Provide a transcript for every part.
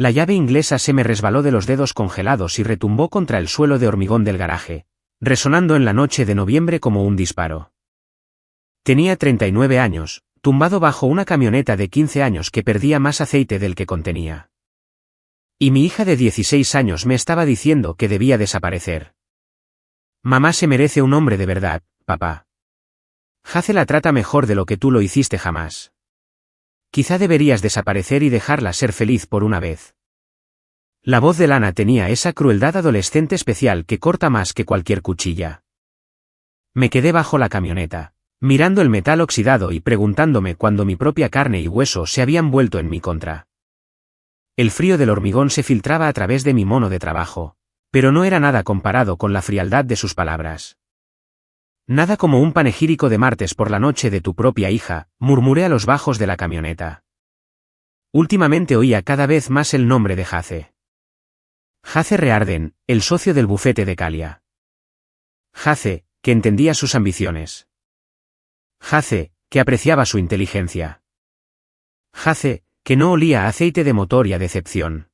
La llave inglesa se me resbaló de los dedos congelados y retumbó contra el suelo de hormigón del garaje, resonando en la noche de noviembre como un disparo. Tenía 39 años, tumbado bajo una camioneta de 15 años que perdía más aceite del que contenía. Y mi hija de 16 años me estaba diciendo que debía desaparecer. Mamá se merece un hombre de verdad, papá. Hace la trata mejor de lo que tú lo hiciste jamás. Quizá deberías desaparecer y dejarla ser feliz por una vez. La voz de Lana tenía esa crueldad adolescente especial que corta más que cualquier cuchilla. Me quedé bajo la camioneta, mirando el metal oxidado y preguntándome cuándo mi propia carne y hueso se habían vuelto en mi contra. El frío del hormigón se filtraba a través de mi mono de trabajo, pero no era nada comparado con la frialdad de sus palabras. Nada como un panegírico de martes por la noche de tu propia hija, murmuré a los bajos de la camioneta. Últimamente oía cada vez más el nombre de Hace. Hace Rearden, el socio del bufete de Calia. Hace, que entendía sus ambiciones. Hace, que apreciaba su inteligencia. Hace, que no olía a aceite de motor y a decepción.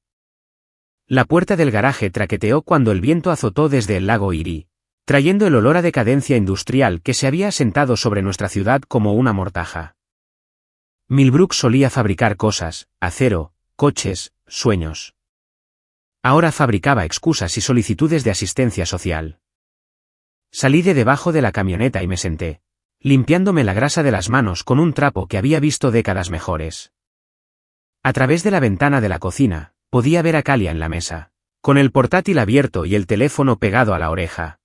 La puerta del garaje traqueteó cuando el viento azotó desde el lago Erie, trayendo el olor a decadencia industrial que se había asentado sobre nuestra ciudad como una mortaja. Millbrook solía fabricar cosas, acero, coches, sueños. Ahora fabricaba excusas y solicitudes de asistencia social. Salí de debajo de la camioneta y me senté, limpiándome la grasa de las manos con un trapo que había visto décadas mejores. A través de la ventana de la cocina, podía ver a Calia en la mesa, con el portátil abierto y el teléfono pegado a la oreja.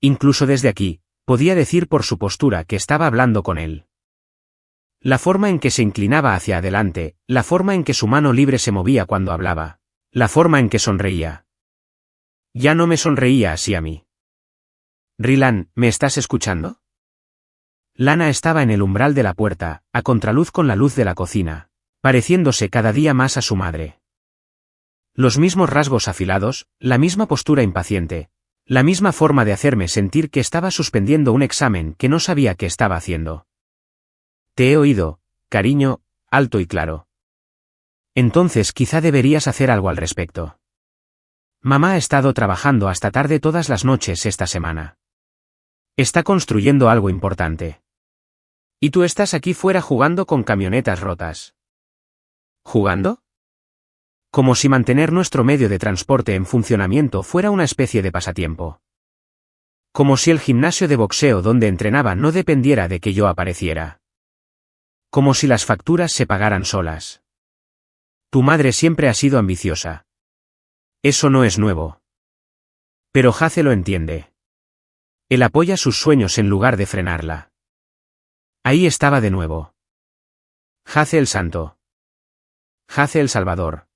Incluso desde aquí, podía decir por su postura que estaba hablando con él. La forma en que se inclinaba hacia adelante, la forma en que su mano libre se movía cuando hablaba, la forma en que sonreía. Ya no me sonreía así a mí. Rylan, ¿me estás escuchando? Lana estaba en el umbral de la puerta, a contraluz con la luz de la cocina, pareciéndose cada día más a su madre. Los mismos rasgos afilados, la misma postura impaciente, la misma forma de hacerme sentir que estaba suspendiendo un examen que no sabía que estaba haciendo. Te he oído, cariño, alto y claro. Entonces quizá deberías hacer algo al respecto. Mamá ha estado trabajando hasta tarde todas las noches esta semana. Está construyendo algo importante. Y tú estás aquí fuera jugando con camionetas rotas. ¿Jugando? Como si mantener nuestro medio de transporte en funcionamiento fuera una especie de pasatiempo. Como si el gimnasio de boxeo donde entrenaba no dependiera de que yo apareciera. Como si las facturas se pagaran solas. Tu madre siempre ha sido ambiciosa. Eso no es nuevo. Pero Hace lo entiende. Él apoya sus sueños en lugar de frenarla. Ahí estaba de nuevo. Hace el santo. Hace el salvador.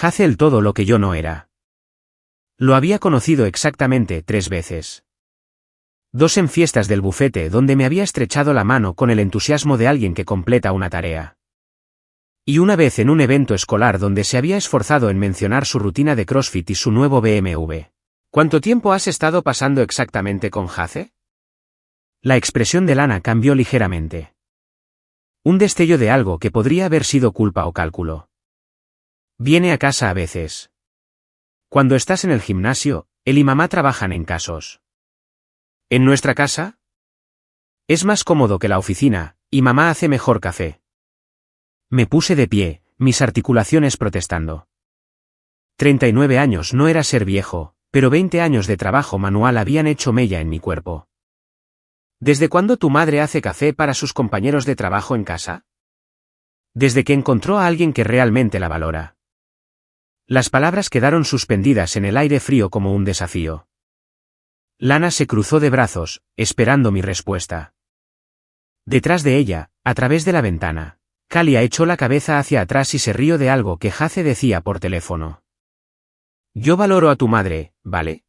Hace el todo lo que yo no era. Lo había conocido exactamente 3 veces. 2 en fiestas del bufete donde me había estrechado la mano con el entusiasmo de alguien que completa una tarea. Y una vez en un evento escolar donde se había esforzado en mencionar su rutina de CrossFit y su nuevo BMW. ¿Cuánto tiempo has estado pasando exactamente con Hace? La expresión de Lana cambió ligeramente. Un destello de algo que podría haber sido culpa o cálculo. Viene a casa a veces. Cuando estás en el gimnasio, él y mamá trabajan en casos. ¿En nuestra casa? Es más cómodo que la oficina, y mamá hace mejor café. Me puse de pie, mis articulaciones protestando. 39 años no era ser viejo, pero 20 años de trabajo manual habían hecho mella en mi cuerpo. ¿Desde cuándo tu madre hace café para sus compañeros de trabajo en casa? Desde que encontró a alguien que realmente la valora. Las palabras quedaron suspendidas en el aire frío como un desafío. Lana se cruzó de brazos, esperando mi respuesta. Detrás de ella, a través de la ventana, Calia echó la cabeza hacia atrás y se rió de algo que Hace decía por teléfono. Yo valoro a tu madre, ¿vale?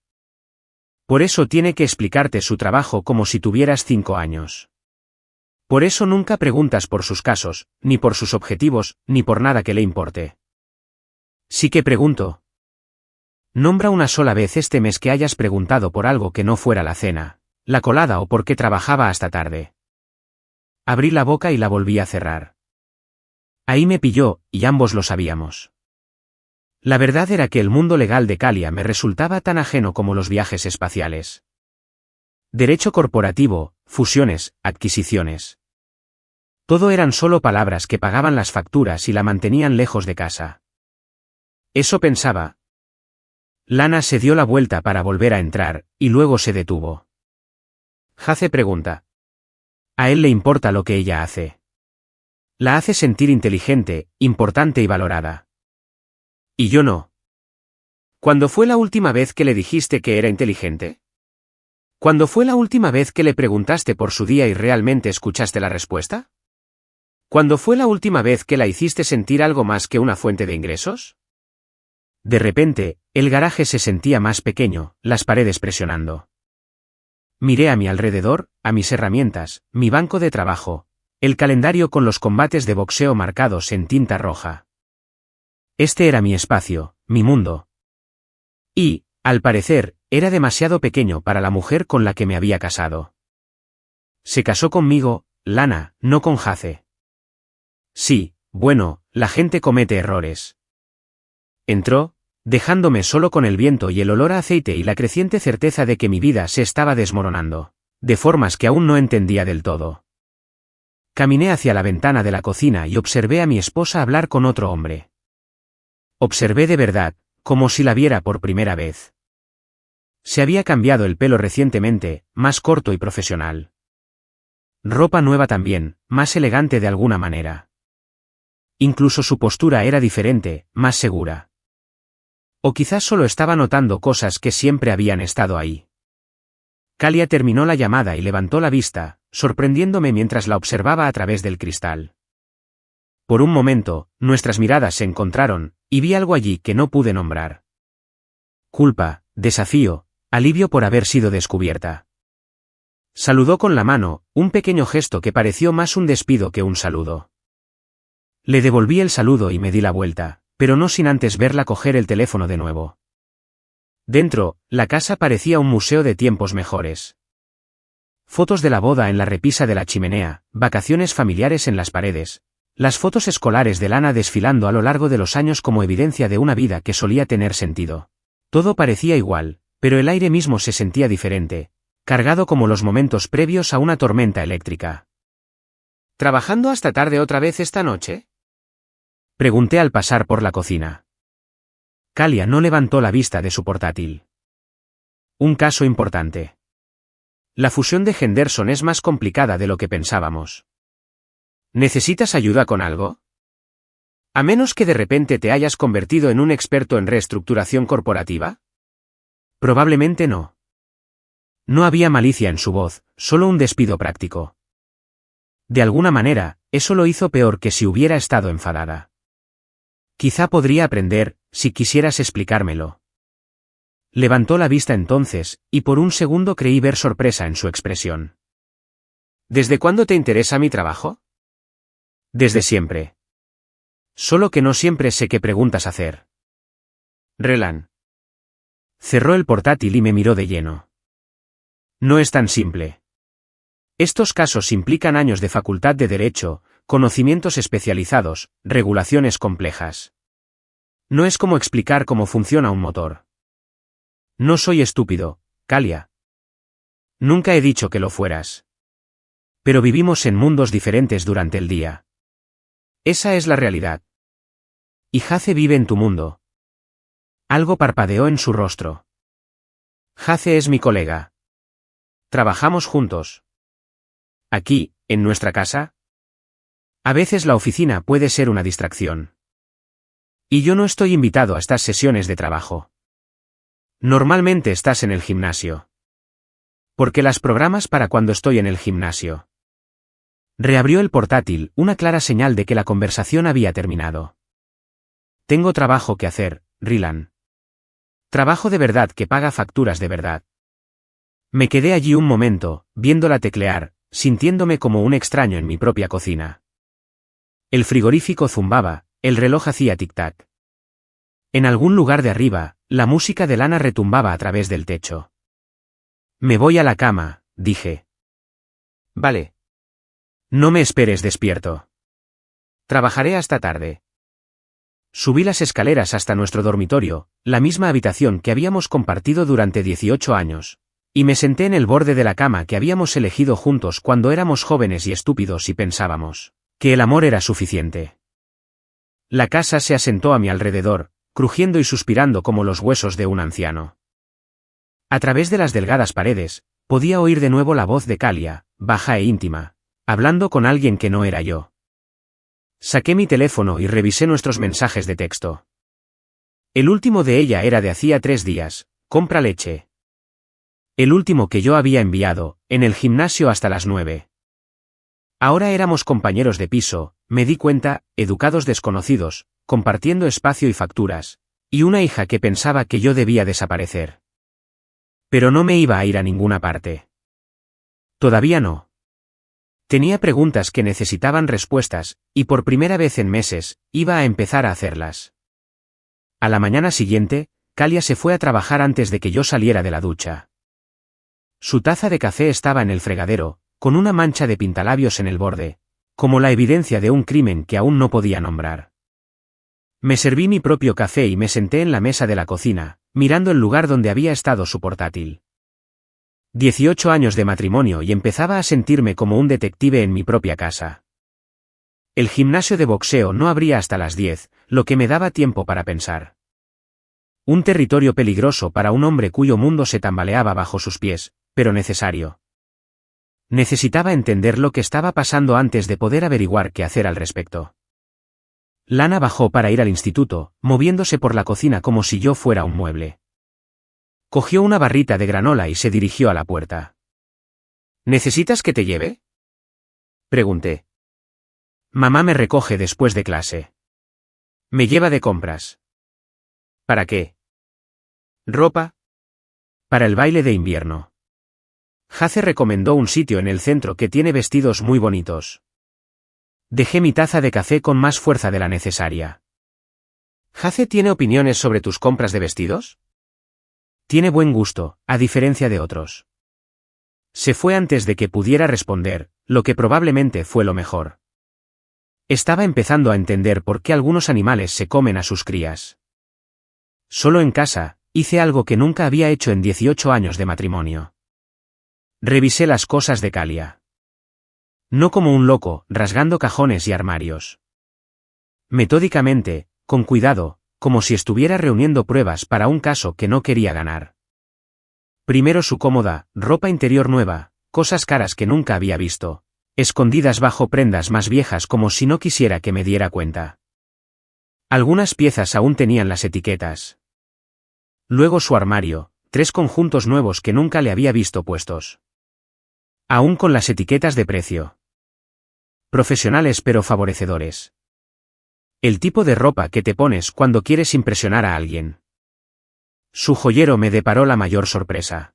Por eso tiene que explicarte su trabajo como si tuvieras 5 años. Por eso nunca preguntas por sus casos, ni por sus objetivos, ni por nada que le importe. Sí que pregunto. Nombra una sola vez este mes que hayas preguntado por algo que no fuera la cena, la colada o por qué trabajaba hasta tarde. Abrí la boca y la volví a cerrar. Ahí me pilló, y ambos lo sabíamos. La verdad era que el mundo legal de Kalia me resultaba tan ajeno como los viajes espaciales. Derecho corporativo, fusiones, adquisiciones. Todo eran solo palabras que pagaban las facturas y la mantenían lejos de casa. Eso pensaba. Lana se dio la vuelta para volver a entrar, y luego se detuvo. Jace pregunta. A él le importa lo que ella hace. La hace sentir inteligente, importante y valorada. Y yo no. ¿Cuándo fue la última vez que le dijiste que era inteligente? ¿Cuándo fue la última vez que le preguntaste por su día y realmente escuchaste la respuesta? ¿Cuándo fue la última vez que la hiciste sentir algo más que una fuente de ingresos? De repente, el garaje se sentía más pequeño, las paredes presionando. Miré a mi alrededor, a mis herramientas, mi banco de trabajo, el calendario con los combates de boxeo marcados en tinta roja. Este era mi espacio, mi mundo. Y, al parecer, era demasiado pequeño para la mujer con la que me había casado. Se casó conmigo, Lana, no con Jace. Sí, bueno, la gente comete errores. Entró, dejándome solo con el viento y el olor a aceite y la creciente certeza de que mi vida se estaba desmoronando, de formas que aún no entendía del todo. Caminé hacia la ventana de la cocina y observé a mi esposa hablar con otro hombre. Observé de verdad, como si la viera por primera vez. Se había cambiado el pelo recientemente, más corto y profesional. Ropa nueva también, más elegante de alguna manera. Incluso su postura era diferente, más segura. O quizás solo estaba notando cosas que siempre habían estado ahí. Kalia terminó la llamada y levantó la vista, sorprendiéndome mientras la observaba a través del cristal. Por un momento, nuestras miradas se encontraron, y vi algo allí que no pude nombrar. Culpa, desafío, alivio por haber sido descubierta. Saludó con la mano, un pequeño gesto que pareció más un despido que un saludo. Le devolví el saludo y me di la vuelta, pero no sin antes verla coger el teléfono de nuevo. Dentro, la casa parecía un museo de tiempos mejores. Fotos de la boda en la repisa de la chimenea, vacaciones familiares en las paredes, las fotos escolares de Lana desfilando a lo largo de los años como evidencia de una vida que solía tener sentido. Todo parecía igual, pero el aire mismo se sentía diferente, cargado como los momentos previos a una tormenta eléctrica. ¿Trabajando hasta tarde otra vez esta noche? Pregunté al pasar por la cocina. Kalia no levantó la vista de su portátil. Un caso importante. La fusión de Henderson es más complicada de lo que pensábamos. ¿Necesitas ayuda con algo? A menos que de repente te hayas convertido en un experto en reestructuración corporativa. Probablemente no. No había malicia en su voz, solo un despido práctico. De alguna manera, eso lo hizo peor que si hubiera estado enfadada. Quizá podría aprender, si quisieras explicármelo. Levantó la vista entonces, y por un segundo creí ver sorpresa en su expresión. ¿Desde cuándo te interesa mi trabajo? Desde siempre. Solo que no siempre sé qué preguntas hacer. Relan. Cerró el portátil y me miró de lleno. No es tan simple. Estos casos implican años de facultad de derecho, conocimientos especializados, regulaciones complejas. No es como explicar cómo funciona un motor. No soy estúpido, Kalia. Nunca he dicho que lo fueras. Pero vivimos en mundos diferentes durante el día. Esa es la realidad. Y Jace vive en tu mundo. Algo parpadeó en su rostro. Jace es mi colega. Trabajamos juntos. Aquí, en nuestra casa. A veces la oficina puede ser una distracción. Y yo no estoy invitado a estas sesiones de trabajo. Normalmente estás en el gimnasio. Porque las programas para cuando estoy en el gimnasio. Reabrió el portátil, una clara señal de que la conversación había terminado. Tengo trabajo que hacer, Rylan. Trabajo de verdad que paga facturas de verdad. Me quedé allí un momento, viéndola teclear, sintiéndome como un extraño en mi propia cocina. El frigorífico zumbaba, el reloj hacía tic-tac. En algún lugar de arriba, la música de Lana retumbaba a través del techo. Me voy a la cama, dije. Vale. No me esperes despierto. Trabajaré hasta tarde. Subí las escaleras hasta nuestro dormitorio, la misma habitación que habíamos compartido durante 18 años, y me senté en el borde de la cama que habíamos elegido juntos cuando éramos jóvenes y estúpidos y pensábamos que el amor era suficiente. La casa se asentó a mi alrededor, crujiendo y suspirando como los huesos de un anciano. A través de las delgadas paredes, podía oír de nuevo la voz de Kalia, baja e íntima, hablando con alguien que no era yo. Saqué mi teléfono y revisé nuestros mensajes de texto. El último de ella era de hacía 3 días, compra leche. El último que yo había enviado, en el gimnasio hasta las 9. Ahora éramos compañeros de piso, me di cuenta, educados desconocidos, compartiendo espacio y facturas, y una hija que pensaba que yo debía desaparecer. Pero no me iba a ir a ninguna parte. Todavía no. Tenía preguntas que necesitaban respuestas, y por primera vez en meses, iba a empezar a hacerlas. A la mañana siguiente, Kalia se fue a trabajar antes de que yo saliera de la ducha. Su taza de café estaba en el fregadero, con una mancha de pintalabios en el borde, como la evidencia de un crimen que aún no podía nombrar. Me serví mi propio café y me senté en la mesa de la cocina, mirando el lugar donde había estado su portátil. 18 años de matrimonio y empezaba a sentirme como un detective en mi propia casa. El gimnasio de boxeo no abría hasta las 10, lo que me daba tiempo para pensar. Un territorio peligroso para un hombre cuyo mundo se tambaleaba bajo sus pies, pero necesario. Necesitaba entender lo que estaba pasando antes de poder averiguar qué hacer al respecto. Lana bajó para ir al instituto, moviéndose por la cocina como si yo fuera un mueble. Cogió una barrita de granola y se dirigió a la puerta. ¿Necesitas que te lleve?, pregunté. Mamá me recoge después de clase. Me lleva de compras. ¿Para qué? ¿Ropa? Para el baile de invierno. Hace recomendó un sitio en el centro que tiene vestidos muy bonitos. Dejé mi taza de café con más fuerza de la necesaria. ¿Hace tiene opiniones sobre tus compras de vestidos? Tiene buen gusto, a diferencia de otros. Se fue antes de que pudiera responder, lo que probablemente fue lo mejor. Estaba empezando a entender por qué algunos animales se comen a sus crías. Solo en casa, hice algo que nunca había hecho en 18 años de matrimonio. Revisé las cosas de Kalia. No como un loco, rasgando cajones y armarios. Metódicamente, con cuidado, como si estuviera reuniendo pruebas para un caso que no quería ganar. Primero su cómoda, ropa interior nueva, cosas caras que nunca había visto, escondidas bajo prendas más viejas como si no quisiera que me diera cuenta. Algunas piezas aún tenían las etiquetas. Luego su armario, 3 conjuntos nuevos que nunca le había visto puestos. Aún con las etiquetas de precio. Profesionales pero favorecedores. El tipo de ropa que te pones cuando quieres impresionar a alguien. Su joyero me deparó la mayor sorpresa.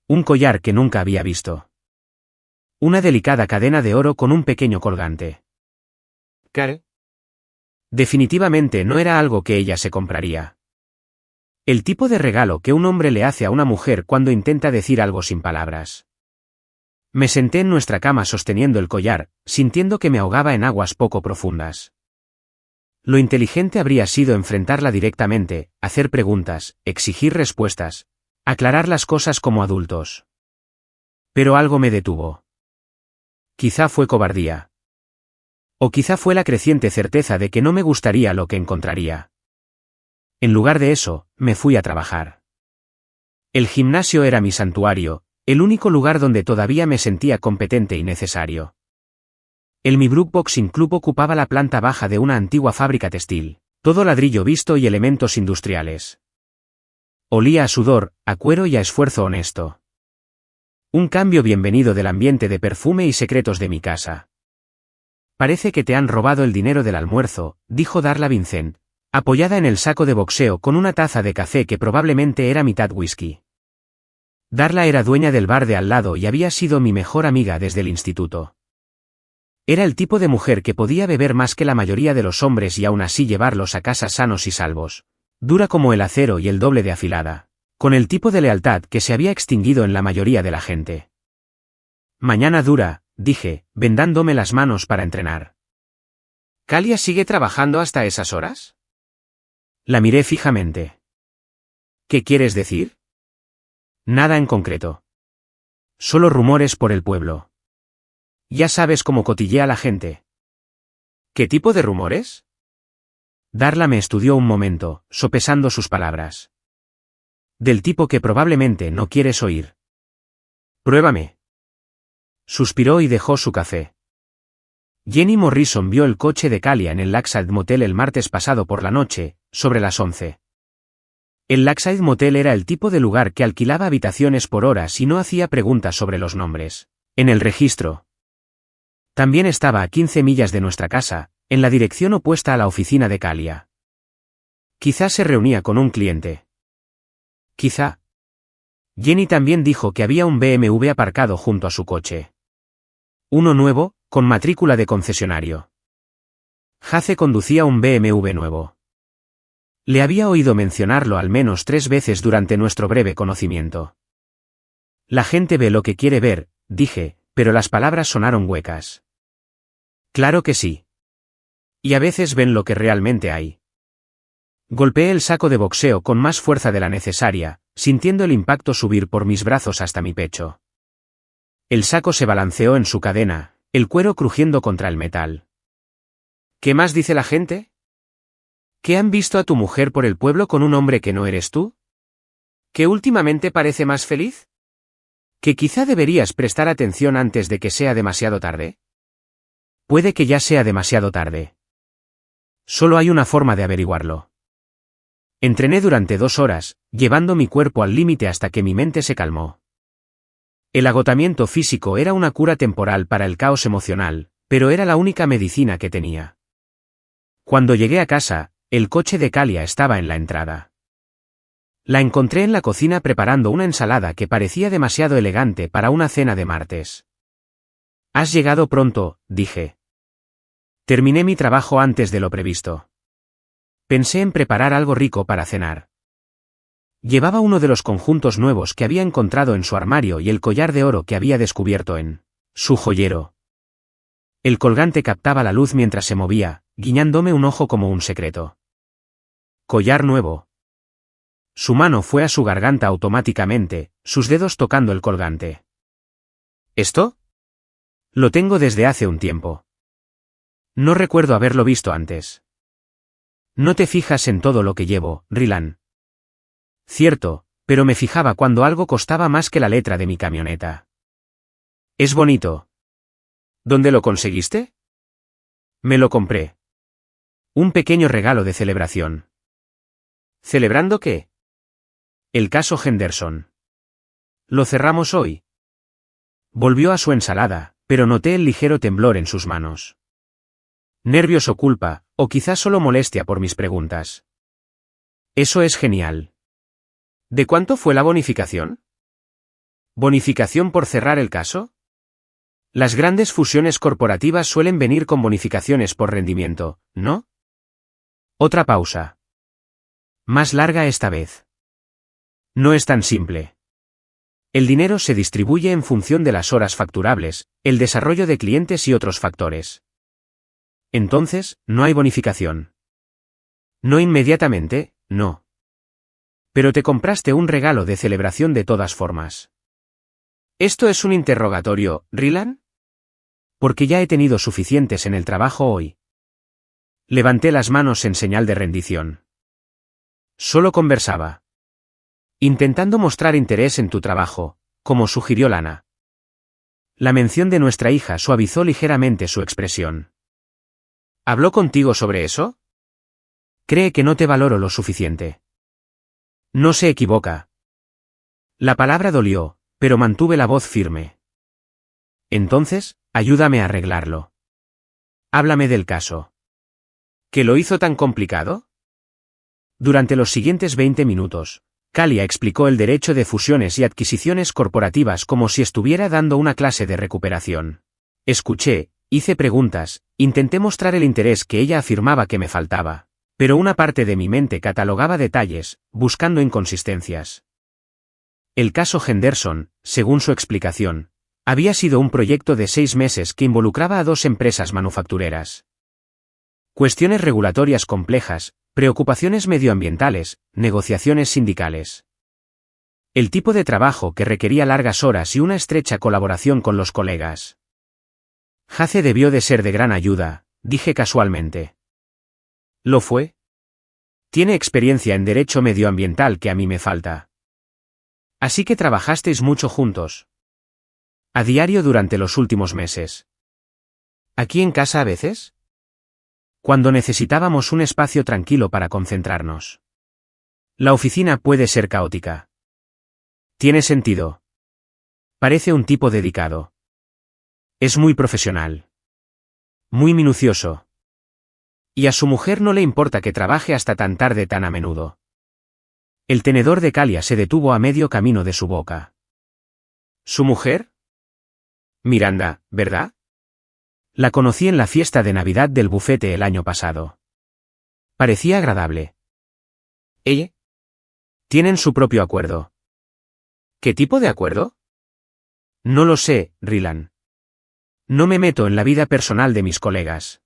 Un collar que nunca había visto. Una delicada cadena de oro con un pequeño colgante. ¿Care? Definitivamente no era algo que ella se compraría. El tipo de regalo que un hombre le hace a una mujer cuando intenta decir algo sin palabras. Me senté en nuestra cama sosteniendo el collar, sintiendo que me ahogaba en aguas poco profundas. Lo inteligente habría sido enfrentarla directamente, hacer preguntas, exigir respuestas, aclarar las cosas como adultos. Pero algo me detuvo. Quizá fue cobardía. O quizá fue la creciente certeza de que no me gustaría lo que encontraría. En lugar de eso, me fui a trabajar. El gimnasio era mi santuario, el único lugar donde todavía me sentía competente y necesario. El Meebrook Boxing Club ocupaba la planta baja de una antigua fábrica textil, todo ladrillo visto y elementos industriales. Olía a sudor, a cuero y a esfuerzo honesto. Un cambio bienvenido del ambiente de perfume y secretos de mi casa. Parece que te han robado el dinero del almuerzo, dijo Darla Vincent, apoyada en el saco de boxeo con una taza de café que probablemente era mitad whisky. Darla era dueña del bar de al lado y había sido mi mejor amiga desde el instituto. Era el tipo de mujer que podía beber más que la mayoría de los hombres y aún así llevarlos a casa sanos y salvos, dura como el acero y el doble de afilada, con el tipo de lealtad que se había extinguido en la mayoría de la gente. Mañana dura, dije, vendándome las manos para entrenar. ¿Kalia sigue trabajando hasta esas horas? La miré fijamente. ¿Qué quieres decir? Nada en concreto. Solo rumores por el pueblo. Ya sabes cómo cotillea la gente. ¿Qué tipo de rumores? Darla me estudió un momento, sopesando sus palabras. Del tipo que probablemente no quieres oír. Pruébame. Suspiró y dejó su café. Jenny Morrison vio el coche de Kalia en el Lakeside Motel el martes pasado por la noche, sobre las 11. El Lakeside Motel era el tipo de lugar que alquilaba habitaciones por horas y no hacía preguntas sobre los nombres. En el registro. También estaba a 15 millas de nuestra casa, en la dirección opuesta a la oficina de Kalia. Quizá se reunía con un cliente. Quizá. Jenny también dijo que había un BMW aparcado junto a su coche. Uno nuevo, con matrícula de concesionario. Jace conducía un BMW nuevo. Le había oído mencionarlo al menos 3 veces durante nuestro breve conocimiento. La gente ve lo que quiere ver, dije, pero las palabras sonaron huecas. Claro que sí. Y a veces ven lo que realmente hay. Golpeé el saco de boxeo con más fuerza de la necesaria, sintiendo el impacto subir por mis brazos hasta mi pecho. El saco se balanceó en su cadena, el cuero crujiendo contra el metal. ¿Qué más dice la gente? ¿Que han visto a tu mujer por el pueblo con un hombre que no eres tú? ¿Que últimamente parece más feliz? ¿Que quizá deberías prestar atención antes de que sea demasiado tarde? Puede que ya sea demasiado tarde. Solo hay una forma de averiguarlo. Entrené durante 2 horas, llevando mi cuerpo al límite hasta que mi mente se calmó. El agotamiento físico era una cura temporal para el caos emocional, pero era la única medicina que tenía. Cuando llegué a casa, el coche de Kalia estaba en la entrada. La encontré en la cocina preparando una ensalada que parecía demasiado elegante para una cena de martes. «Has llegado pronto», dije. Terminé mi trabajo antes de lo previsto. Pensé en preparar algo rico para cenar. Llevaba uno de los conjuntos nuevos que había encontrado en su armario y el collar de oro que había descubierto en su joyero. El colgante captaba la luz mientras se movía, guiñándome un ojo como un secreto. Collar nuevo. Su mano fue a su garganta automáticamente, sus dedos tocando el colgante. ¿Esto? Lo tengo desde hace un tiempo. No recuerdo haberlo visto antes. No te fijas en todo lo que llevo, Rylan. Cierto, pero me fijaba cuando algo costaba más que la letra de mi camioneta. Es bonito. ¿Dónde lo conseguiste? Me lo compré. Un pequeño regalo de celebración. ¿Celebrando qué? El caso Henderson. Lo cerramos hoy. Volvió a su ensalada, pero noté el ligero temblor en sus manos. Nervios o culpa, o quizás solo molestia por mis preguntas. Eso es genial. ¿De cuánto fue la bonificación? ¿Bonificación por cerrar el caso? Las grandes fusiones corporativas suelen venir con bonificaciones por rendimiento, ¿no? Otra pausa. Más larga esta vez. No es tan simple. El dinero se distribuye en función de las horas facturables, el desarrollo de clientes y otros factores. Entonces, no hay bonificación. No inmediatamente, no. Pero te compraste un regalo de celebración de todas formas. ¿Esto es un interrogatorio, Rylan? Porque ya he tenido suficientes en el trabajo hoy. Levanté las manos en señal de rendición. Solo conversaba. Intentando mostrar interés en tu trabajo, como sugirió Lana. La mención de nuestra hija suavizó ligeramente su expresión. ¿Habló contigo sobre eso? Cree que no te valoro lo suficiente. No se equivoca. La palabra dolió, pero mantuve la voz firme. Entonces, ayúdame a arreglarlo. Háblame del caso. ¿Qué lo hizo tan complicado? Durante los siguientes 20 minutos, Kalia explicó el derecho de fusiones y adquisiciones corporativas como si estuviera dando una clase de recuperación. Escuché, hice preguntas, intenté mostrar el interés que ella afirmaba que me faltaba. Pero una parte de mi mente catalogaba detalles, buscando inconsistencias. El caso Henderson, según su explicación, había sido un proyecto de 6 meses que involucraba a 2 empresas manufactureras. Cuestiones regulatorias complejas, preocupaciones medioambientales, negociaciones sindicales. El tipo de trabajo que requería largas horas y una estrecha colaboración con los colegas. Jace debió de ser de gran ayuda, dije casualmente. ¿Lo fue? Tiene experiencia en derecho medioambiental que a mí me falta. Así que trabajasteis mucho juntos. A diario durante los últimos meses. ¿Aquí en casa a veces? Cuando necesitábamos un espacio tranquilo para concentrarnos. La oficina puede ser caótica. Tiene sentido. Parece un tipo dedicado. Es muy profesional. Muy minucioso. Y a su mujer no le importa que trabaje hasta tan tarde tan a menudo. El tenedor de Kalia se detuvo a medio camino de su boca. ¿Su mujer? Miranda, ¿verdad? La conocí en la fiesta de Navidad del bufete el año pasado. Parecía agradable. ¿Ella? Tienen su propio acuerdo. ¿Qué tipo de acuerdo? No lo sé, Rylan. No me meto en la vida personal de mis colegas.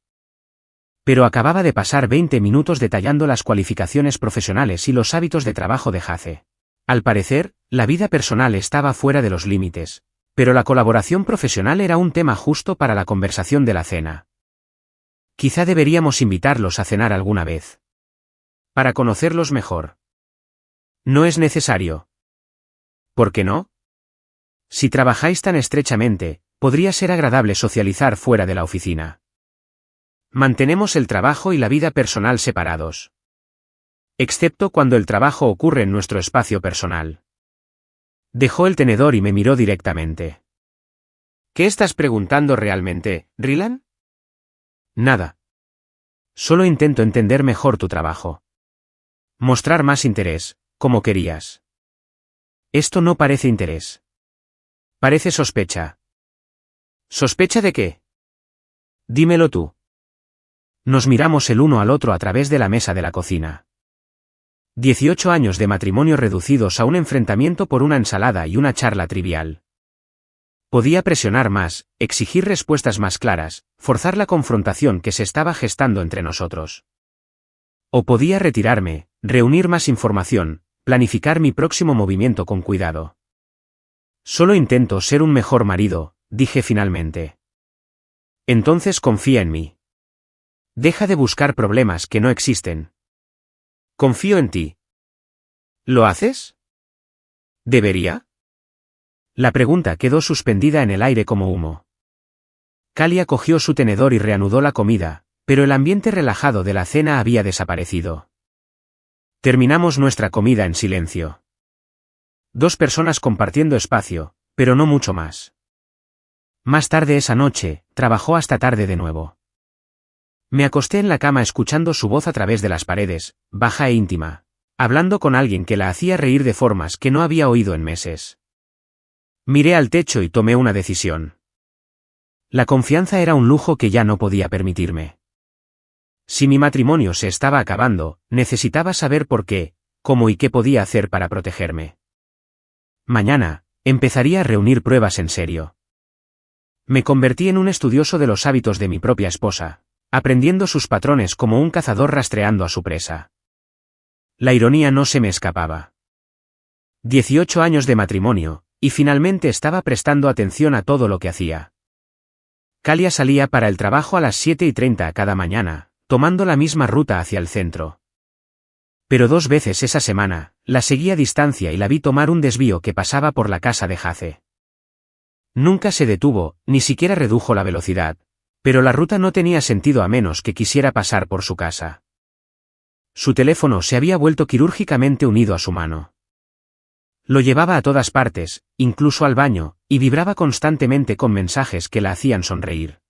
Pero acababa de pasar 20 minutos detallando las cualificaciones profesionales y los hábitos de trabajo de Jace. Al parecer, la vida personal estaba fuera de los límites, pero la colaboración profesional era un tema justo para la conversación de la cena. Quizá deberíamos invitarlos a cenar alguna vez. Para conocerlos mejor. No es necesario. ¿Por qué no? Si trabajáis tan estrechamente, podría ser agradable socializar fuera de la oficina. Mantenemos el trabajo y la vida personal separados. Excepto cuando el trabajo ocurre en nuestro espacio personal. Dejó el tenedor y me miró directamente. ¿Qué estás preguntando realmente, Rylan? Nada. Solo intento entender mejor tu trabajo. Mostrar más interés, como querías. Esto no parece interés. Parece sospecha. ¿Sospecha de qué? Dímelo tú. Nos miramos el uno al otro a través de la mesa de la cocina. 18 años de matrimonio reducidos a un enfrentamiento por una ensalada y una charla trivial. Podía presionar más, exigir respuestas más claras, forzar la confrontación que se estaba gestando entre nosotros. O podía retirarme, reunir más información, planificar mi próximo movimiento con cuidado. Solo intento ser un mejor marido, dije finalmente. Entonces confía en mí. Deja de buscar problemas que no existen. Confío en ti. ¿Lo haces? ¿Debería? La pregunta quedó suspendida en el aire como humo. Kalia cogió su tenedor y reanudó la comida, pero el ambiente relajado de la cena había desaparecido. Terminamos nuestra comida en silencio. 2 personas compartiendo espacio, pero no mucho más. Más tarde esa noche, trabajó hasta tarde de nuevo. Me acosté en la cama escuchando su voz a través de las paredes, baja e íntima, hablando con alguien que la hacía reír de formas que no había oído en meses. Miré al techo y tomé una decisión. La confianza era un lujo que ya no podía permitirme. Si mi matrimonio se estaba acabando, necesitaba saber por qué, cómo y qué podía hacer para protegerme. Mañana, empezaría a reunir pruebas en serio. Me convertí en un estudioso de los hábitos de mi propia esposa, aprendiendo sus patrones como un cazador rastreando a su presa. La ironía no se me escapaba. 18 años de matrimonio, y finalmente estaba prestando atención a todo lo que hacía. Kalia salía para el trabajo a las 7:30 cada mañana, tomando la misma ruta hacia el centro. Pero 2 veces esa semana, la seguí a distancia y la vi tomar un desvío que pasaba por la casa de Jace. Nunca se detuvo, ni siquiera redujo la velocidad, pero la ruta no tenía sentido a menos que quisiera pasar por su casa. Su teléfono se había vuelto quirúrgicamente unido a su mano. Lo llevaba a todas partes, incluso al baño, y vibraba constantemente con mensajes que la hacían sonreír.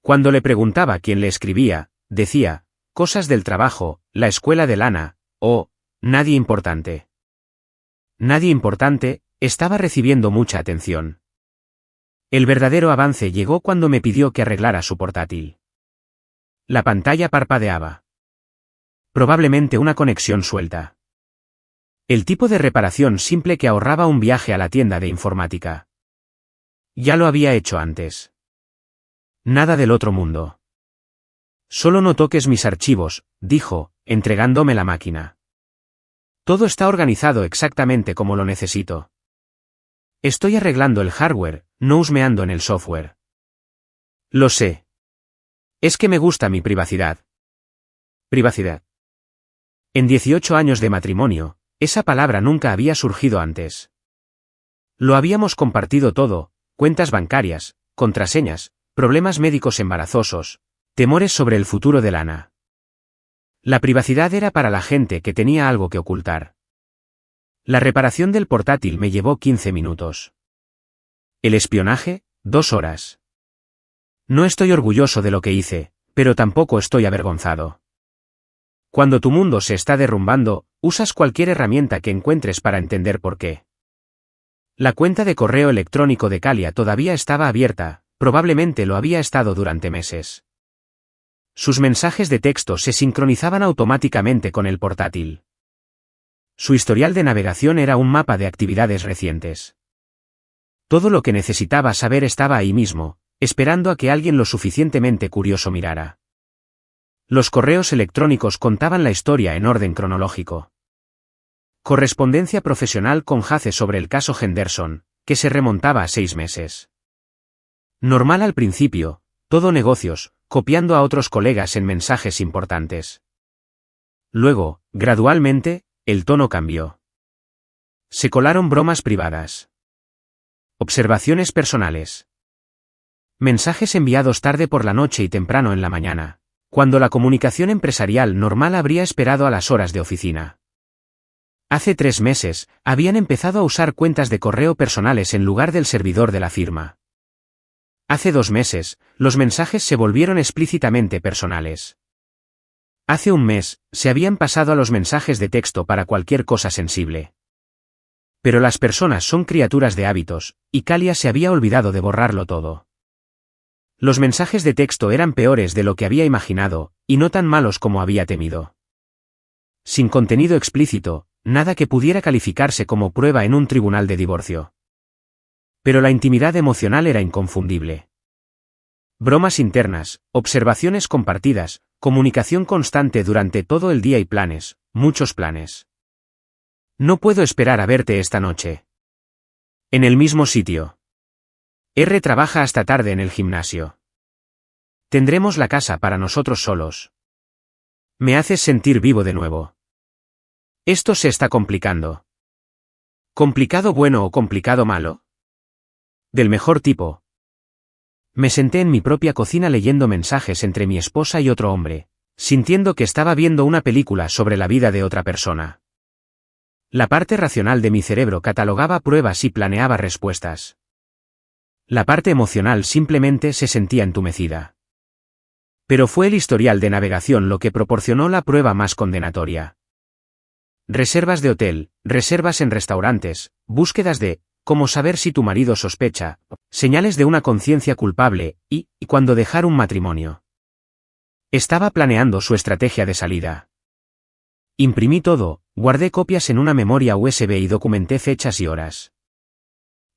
Cuando le preguntaba quién le escribía, decía, cosas del trabajo, la escuela de Lana, o, nadie importante. Nadie importante, estaba recibiendo mucha atención. El verdadero avance llegó cuando me pidió que arreglara su portátil. La pantalla parpadeaba. Probablemente una conexión suelta. El tipo de reparación simple que ahorraba un viaje a la tienda de informática. Ya lo había hecho antes. Nada del otro mundo. Solo no toques mis archivos, dijo, entregándome la máquina. Todo está organizado exactamente como lo necesito. Estoy arreglando el hardware, no husmeando en el software. Lo sé. Es que me gusta mi privacidad. Privacidad. En 18 años de matrimonio, esa palabra nunca había surgido antes. Lo habíamos compartido todo, cuentas bancarias, contraseñas, problemas médicos embarazosos, temores sobre el futuro de Lana. La privacidad era para la gente que tenía algo que ocultar. La reparación del portátil me llevó 15 minutos. El espionaje, 2 horas. No estoy orgulloso de lo que hice, pero tampoco estoy avergonzado. Cuando tu mundo se está derrumbando, usas cualquier herramienta que encuentres para entender por qué. La cuenta de correo electrónico de Kalia todavía estaba abierta, probablemente lo había estado durante meses. Sus mensajes de texto se sincronizaban automáticamente con el portátil. Su historial de navegación era un mapa de actividades recientes. Todo lo que necesitaba saber estaba ahí mismo, esperando a que alguien lo suficientemente curioso mirara. Los correos electrónicos contaban la historia en orden cronológico. Correspondencia profesional con Hace sobre el caso Henderson, que se remontaba a 6 meses. Normal al principio, todo negocios, copiando a otros colegas en mensajes importantes. Luego, gradualmente, el tono cambió. Se colaron bromas privadas. Observaciones personales. Mensajes enviados tarde por la noche y temprano en la mañana, cuando la comunicación empresarial normal habría esperado a las horas de oficina. Hace 3 meses, habían empezado a usar cuentas de correo personales en lugar del servidor de la firma. Hace 2 meses, los mensajes se volvieron explícitamente personales. Hace 1 mes, se habían pasado a los mensajes de texto para cualquier cosa sensible. Pero las personas son criaturas de hábitos, y Kalia se había olvidado de borrarlo todo. Los mensajes de texto eran peores de lo que había imaginado, y no tan malos como había temido. Sin contenido explícito, nada que pudiera calificarse como prueba en un tribunal de divorcio. Pero la intimidad emocional era inconfundible. Bromas internas, observaciones compartidas, comunicación constante durante todo el día y planes, muchos planes. No puedo esperar a verte esta noche. En el mismo sitio. R trabaja hasta tarde en el gimnasio. Tendremos la casa para nosotros solos. Me haces sentir vivo de nuevo. Esto se está complicando. ¿Complicado bueno o complicado malo? Del mejor tipo. Me senté en mi propia cocina leyendo mensajes entre mi esposa y otro hombre, sintiendo que estaba viendo una película sobre la vida de otra persona. La parte racional de mi cerebro catalogaba pruebas y planeaba respuestas. La parte emocional simplemente se sentía entumecida. Pero fue el historial de navegación lo que proporcionó la prueba más condenatoria. Reservas de hotel, reservas en restaurantes, búsquedas de cómo saber si tu marido sospecha, señales de una conciencia culpable, y cuándo dejar un matrimonio. Estaba planeando su estrategia de salida. Imprimí todo, guardé copias en una memoria USB y documenté fechas y horas.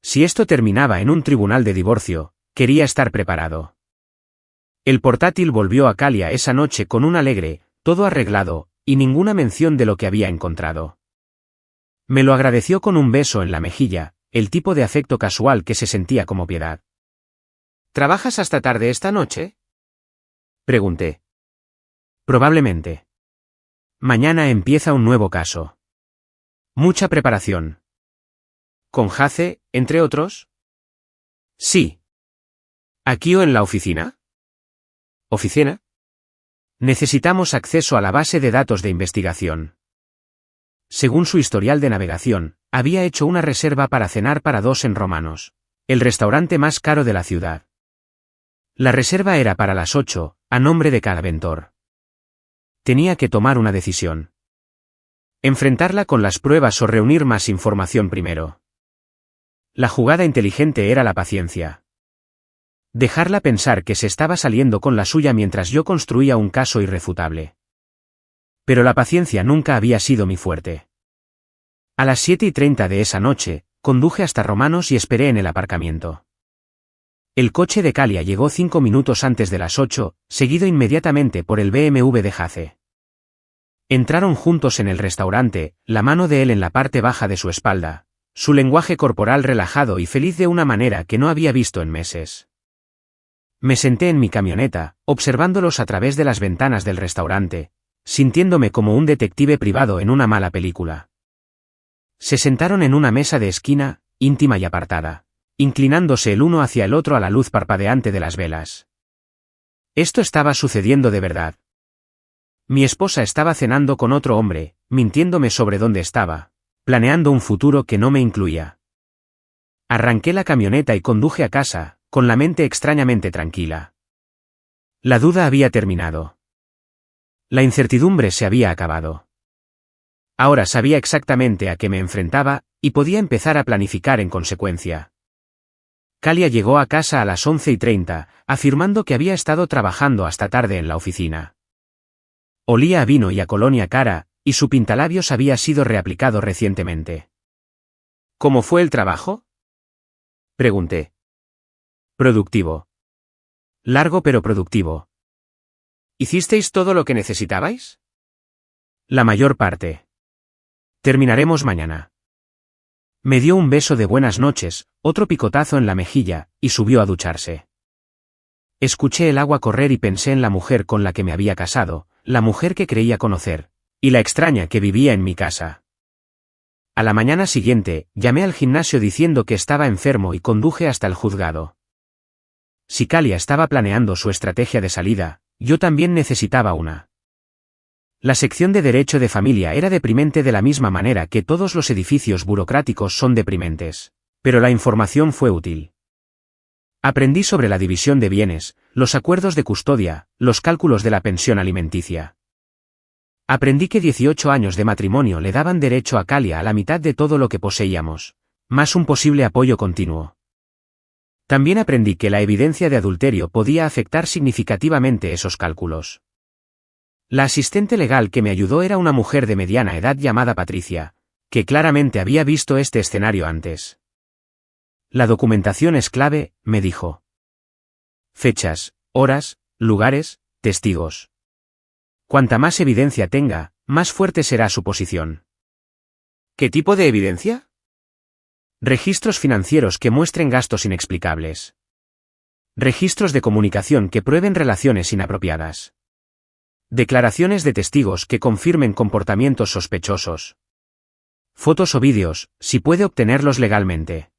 Si esto terminaba en un tribunal de divorcio, quería estar preparado. El portátil volvió a Kalia esa noche con un alegre, todo arreglado, y ninguna mención de lo que había encontrado. Me lo agradeció con un beso en la mejilla, el tipo de afecto casual que se sentía como piedad. ¿Trabajas hasta tarde esta noche? Pregunté. Probablemente. Mañana empieza un nuevo caso. Mucha preparación. ¿Con Hace, entre otros? Sí. ¿Aquí o en la oficina? ¿Oficina? Necesitamos acceso a la base de datos de investigación. Según su historial de navegación, había hecho una reserva para cenar para 2 en Romanos, el restaurante más caro de la ciudad. La reserva era para las 8, a nombre de cada ventor. Tenía que tomar una decisión. Enfrentarla con las pruebas o reunir más información primero. La jugada inteligente era la paciencia. Dejarla pensar que se estaba saliendo con la suya mientras yo construía un caso irrefutable. Pero la paciencia nunca había sido mi fuerte. A las 7:30 de esa noche, conduje hasta Romanos y esperé en el aparcamiento. El coche de Kalia llegó 5 minutos antes de las 8, seguido inmediatamente por el BMW de Jace. Entraron juntos en el restaurante, la mano de él en la parte baja de su espalda, su lenguaje corporal relajado y feliz de una manera que no había visto en meses. Me senté en mi camioneta, observándolos a través de las ventanas del restaurante, sintiéndome como un detective privado en una mala película. Se sentaron en una mesa de esquina, íntima y apartada, inclinándose el uno hacia el otro a la luz parpadeante de las velas. Esto estaba sucediendo de verdad. Mi esposa estaba cenando con otro hombre, mintiéndome sobre dónde estaba, planeando un futuro que no me incluía. Arranqué la camioneta y conduje a casa, con la mente extrañamente tranquila. La duda había terminado. La incertidumbre se había acabado. Ahora sabía exactamente a qué me enfrentaba, y podía empezar a planificar en consecuencia. Kalia llegó a casa a las 11:30, afirmando que había estado trabajando hasta tarde en la oficina. Olía a vino y a colonia cara, y su pintalabios había sido reaplicado recientemente. ¿Cómo fue el trabajo?, pregunté. Productivo. Largo pero productivo. ¿Hicisteis todo lo que necesitabais? La mayor parte. Terminaremos mañana. Me dio un beso de buenas noches, otro picotazo en la mejilla, y subió a ducharse. Escuché el agua correr y pensé en la mujer con la que me había casado, la mujer que creía conocer, y la extraña que vivía en mi casa. A la mañana siguiente, llamé al gimnasio diciendo que estaba enfermo y conduje hasta el juzgado. Si Kalia estaba planeando su estrategia de salida, yo también necesitaba una. La sección de Derecho de Familia era deprimente de la misma manera que todos los edificios burocráticos son deprimentes, pero la información fue útil. Aprendí sobre la división de bienes, los acuerdos de custodia, los cálculos de la pensión alimenticia. Aprendí que 18 años de matrimonio le daban derecho a Kalia a la mitad de todo lo que poseíamos, más un posible apoyo continuo. También aprendí que la evidencia de adulterio podía afectar significativamente esos cálculos. La asistente legal que me ayudó era una mujer de mediana edad llamada Patricia, que claramente había visto este escenario antes. La documentación es clave, me dijo. Fechas, horas, lugares, testigos. Cuanta más evidencia tenga, más fuerte será su posición. ¿Qué tipo de evidencia? Registros financieros que muestren gastos inexplicables. Registros de comunicación que prueben relaciones inapropiadas. Declaraciones de testigos que confirmen comportamientos sospechosos. Fotos o vídeos, si puede obtenerlos legalmente.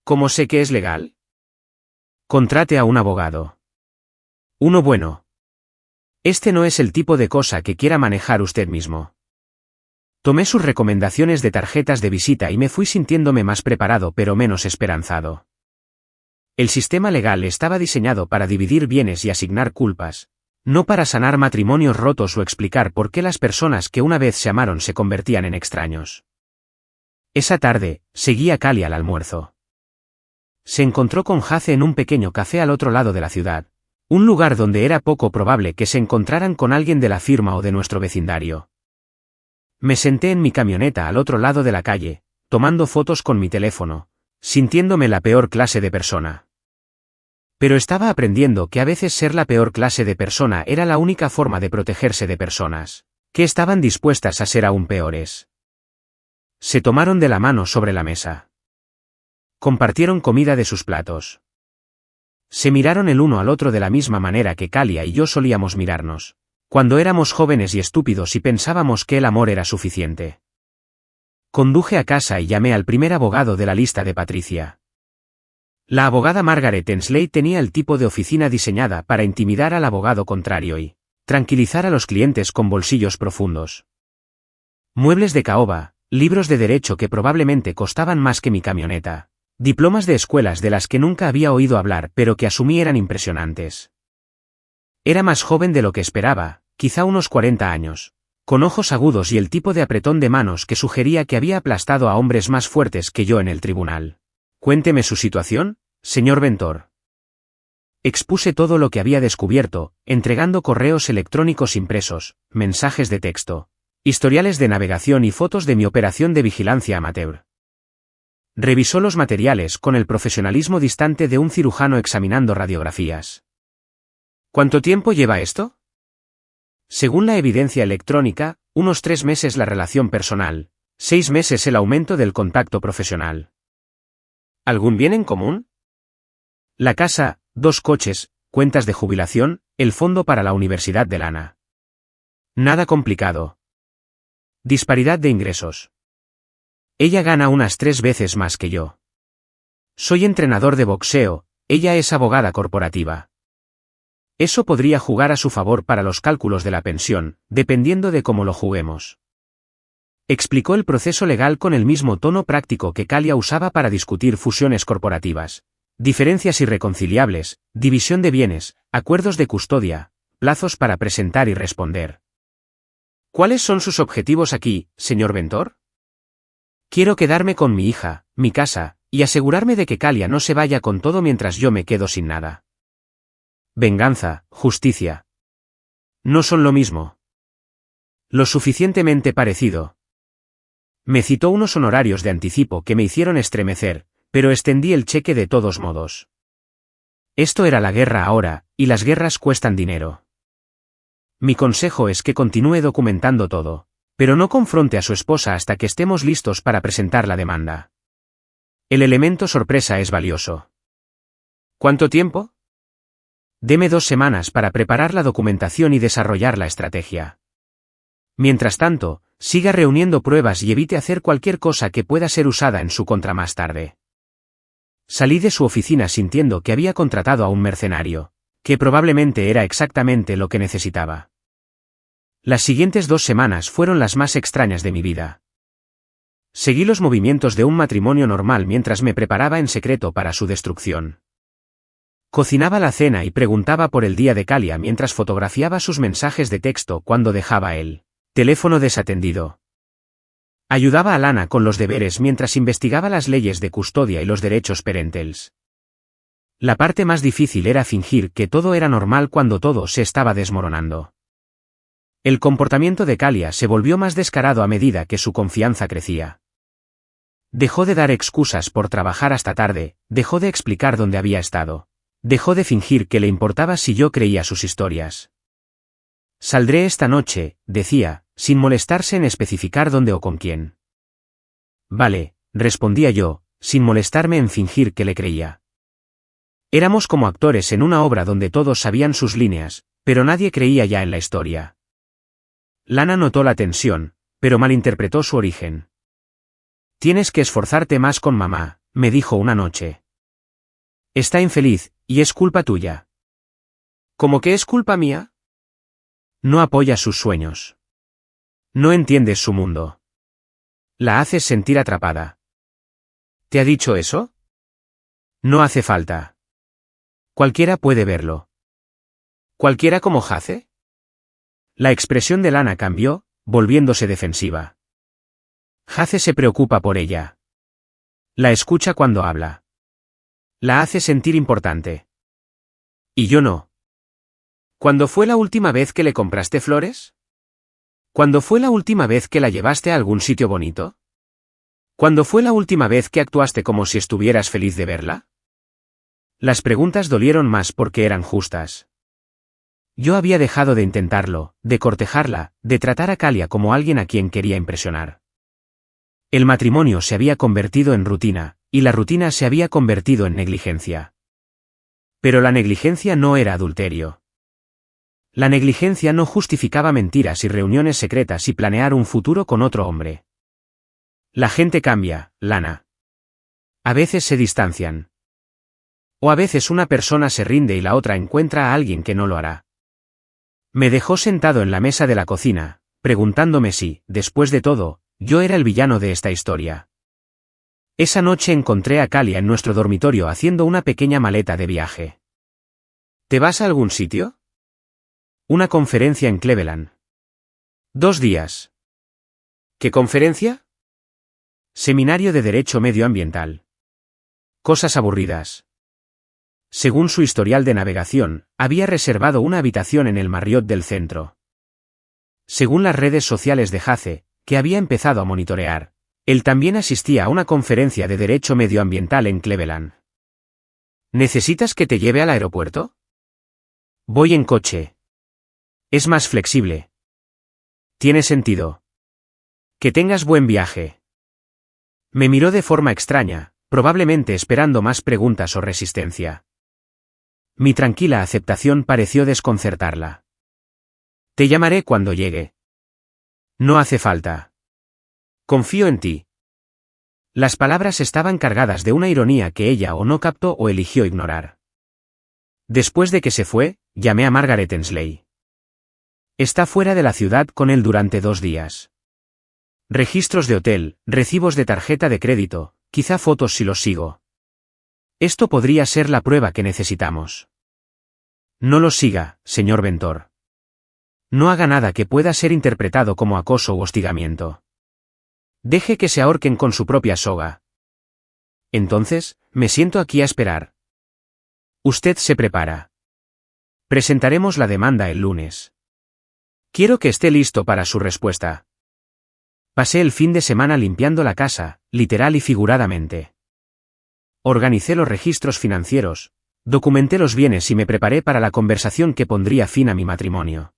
¿Cómo sé que es legal? Contrate a un abogado. Uno bueno. Este no es el tipo de cosa que quiera manejar usted mismo. Tomé sus recomendaciones de tarjetas de visita y me fui sintiéndome más preparado pero menos esperanzado. El sistema legal estaba diseñado para dividir bienes y asignar culpas, no para sanar matrimonios rotos o explicar por qué las personas que una vez se amaron se convertían en extraños. Esa tarde, seguí a Kalia al almuerzo. Se encontró con Jace en un pequeño café al otro lado de la ciudad, un lugar donde era poco probable que se encontraran con alguien de la firma o de nuestro vecindario. Me senté en mi camioneta al otro lado de la calle, tomando fotos con mi teléfono, sintiéndome la peor clase de persona. Pero estaba aprendiendo que a veces ser la peor clase de persona era la única forma de protegerse de personas que estaban dispuestas a ser aún peores. Se tomaron de la mano sobre la mesa. Compartieron comida de sus platos. Se miraron el uno al otro de la misma manera que Kalia y yo solíamos mirarnos, cuando éramos jóvenes y estúpidos y pensábamos que el amor era suficiente. Conduje a casa y llamé al primer abogado de la lista de Patricia. La abogada Margaret Ensley tenía el tipo de oficina diseñada para intimidar al abogado contrario y tranquilizar a los clientes con bolsillos profundos. Muebles de caoba, libros de derecho que probablemente costaban más que mi camioneta, diplomas de escuelas de las que nunca había oído hablar pero que asumí eran impresionantes. Era más joven de lo que esperaba, quizá unos 40 años, con ojos agudos y el tipo de apretón de manos que sugería que había aplastado a hombres más fuertes que yo en el tribunal. Cuénteme su situación, señor Ventor. Expuse todo lo que había descubierto, entregando correos electrónicos impresos, mensajes de texto, historiales de navegación y fotos de mi operación de vigilancia amateur. Revisó los materiales con el profesionalismo distante de un cirujano examinando radiografías. ¿Cuánto tiempo lleva esto? Según la evidencia electrónica, unos 3 meses la relación personal, 6 meses el aumento del contacto profesional. ¿Algún bien en común? La casa, 2 coches, cuentas de jubilación, el fondo para la universidad de Lana. Nada complicado. Disparidad de ingresos. Ella gana unas 3 veces más que yo. Soy entrenador de boxeo, ella es abogada corporativa. Eso podría jugar a su favor para los cálculos de la pensión, dependiendo de cómo lo juguemos. Explicó el proceso legal con el mismo tono práctico que Kalia usaba para discutir fusiones corporativas, diferencias irreconciliables, división de bienes, acuerdos de custodia, plazos para presentar y responder. ¿Cuáles son sus objetivos aquí, señor Ventor? Quiero quedarme con mi hija, mi casa, y asegurarme de que Kalia no se vaya con todo mientras yo me quedo sin nada. Venganza, justicia. No son lo mismo. Lo suficientemente parecido. Me citó unos honorarios de anticipo que me hicieron estremecer, pero extendí el cheque de todos modos. Esto era la guerra ahora, y las guerras cuestan dinero. Mi consejo es que continúe documentando todo, pero no confronte a su esposa hasta que estemos listos para presentar la demanda. El elemento sorpresa es valioso. ¿Cuánto tiempo? Deme 2 semanas para preparar la documentación y desarrollar la estrategia. Mientras tanto, siga reuniendo pruebas y evite hacer cualquier cosa que pueda ser usada en su contra más tarde. Salí de su oficina sintiendo que había contratado a un mercenario, que probablemente era exactamente lo que necesitaba. Las siguientes 2 semanas fueron las más extrañas de mi vida. Seguí los movimientos de un matrimonio normal mientras me preparaba en secreto para su destrucción. Cocinaba la cena y preguntaba por el día de Kalia mientras fotografiaba sus mensajes de texto cuando dejaba el teléfono desatendido. Ayudaba a Lana con los deberes mientras investigaba las leyes de custodia y los derechos parentales. La parte más difícil era fingir que todo era normal cuando todo se estaba desmoronando. El comportamiento de Kalia se volvió más descarado a medida que su confianza crecía. Dejó de dar excusas por trabajar hasta tarde, dejó de explicar dónde había estado. Dejó de fingir que le importaba si yo creía sus historias. Saldré esta noche, decía, sin molestarse en especificar dónde o con quién. Vale, respondía yo, sin molestarme en fingir que le creía. Éramos como actores en una obra donde todos sabían sus líneas, pero nadie creía ya en la historia. Lana notó la tensión, pero malinterpretó su origen. Tienes que esforzarte más con mamá, me dijo una noche. Está infeliz, y es culpa tuya. ¿Cómo que es culpa mía? No apoyas sus sueños. No entiendes su mundo. La haces sentir atrapada. ¿Te ha dicho eso? No hace falta. Cualquiera puede verlo. ¿Cualquiera como Hace? La expresión de Lana cambió, volviéndose defensiva. Hace se preocupa por ella. La escucha cuando habla. La hace sentir importante. Y yo no. ¿Cuándo fue la última vez que le compraste flores? ¿Cuándo fue la última vez que la llevaste a algún sitio bonito? ¿Cuándo fue la última vez que actuaste como si estuvieras feliz de verla? Las preguntas dolieron más porque eran justas. Yo había dejado de intentarlo, de cortejarla, de tratar a Kalia como alguien a quien quería impresionar. El matrimonio se había convertido en rutina, y la rutina se había convertido en negligencia. Pero la negligencia no era adulterio. La negligencia no justificaba mentiras y reuniones secretas y planear un futuro con otro hombre. La gente cambia, Lana. A veces se distancian. O a veces una persona se rinde y la otra encuentra a alguien que no lo hará. Me dejó sentado en la mesa de la cocina, preguntándome si, después de todo, yo era el villano de esta historia. Esa noche encontré a Kalia en nuestro dormitorio haciendo una pequeña maleta de viaje. ¿Te vas a algún sitio? Una conferencia en Cleveland. 2 días. ¿Qué conferencia? Seminario de Derecho Medioambiental. Cosas aburridas. Según su historial de navegación, había reservado una habitación en el Marriott del centro. Según las redes sociales de Hace, que había empezado a monitorear, Él también asistía a una conferencia de derecho medioambiental en Cleveland. ¿Necesitas que te lleve al aeropuerto? Voy en coche. Es más flexible. Tiene sentido. Que tengas buen viaje. Me miró de forma extraña, probablemente esperando más preguntas o resistencia. Mi tranquila aceptación pareció desconcertarla. Te llamaré cuando llegue. No hace falta. Confío en ti. Las palabras estaban cargadas de una ironía que ella o no captó o eligió ignorar. Después de que se fue, llamé a Margaret Ensley. Está fuera de la ciudad con él durante 2 días. Registros de hotel, recibos de tarjeta de crédito, quizá fotos si los sigo. Esto podría ser la prueba que necesitamos. No los siga, señor Ventor. No haga nada que pueda ser interpretado como acoso u hostigamiento. Deje que se ahorquen con su propia soga. Entonces, me siento aquí a esperar. Usted se prepara. Presentaremos la demanda el lunes. Quiero que esté listo para su respuesta. Pasé el fin de semana limpiando la casa, literal y figuradamente. Organicé los registros financieros, documenté los bienes y me preparé para la conversación que pondría fin a mi matrimonio.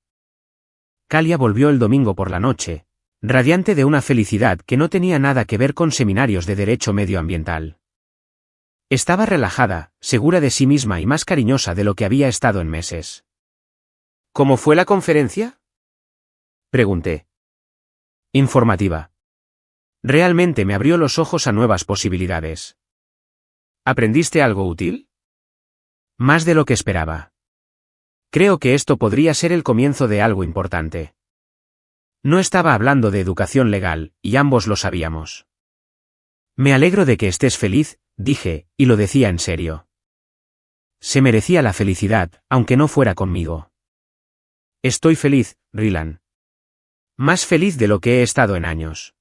Kalia volvió el domingo por la noche, radiante de una felicidad que no tenía nada que ver con seminarios de derecho medioambiental. Estaba relajada, segura de sí misma y más cariñosa de lo que había estado en meses. ¿Cómo fue la conferencia? Pregunté. Informativa. Realmente me abrió los ojos a nuevas posibilidades. ¿Aprendiste algo útil? Más de lo que esperaba. Creo que esto podría ser el comienzo de algo importante. No estaba hablando de educación legal, y ambos lo sabíamos. Me alegro de que estés feliz, dije, y lo decía en serio. Se merecía la felicidad, aunque no fuera conmigo. Estoy feliz, Rylan. Más feliz de lo que he estado en años.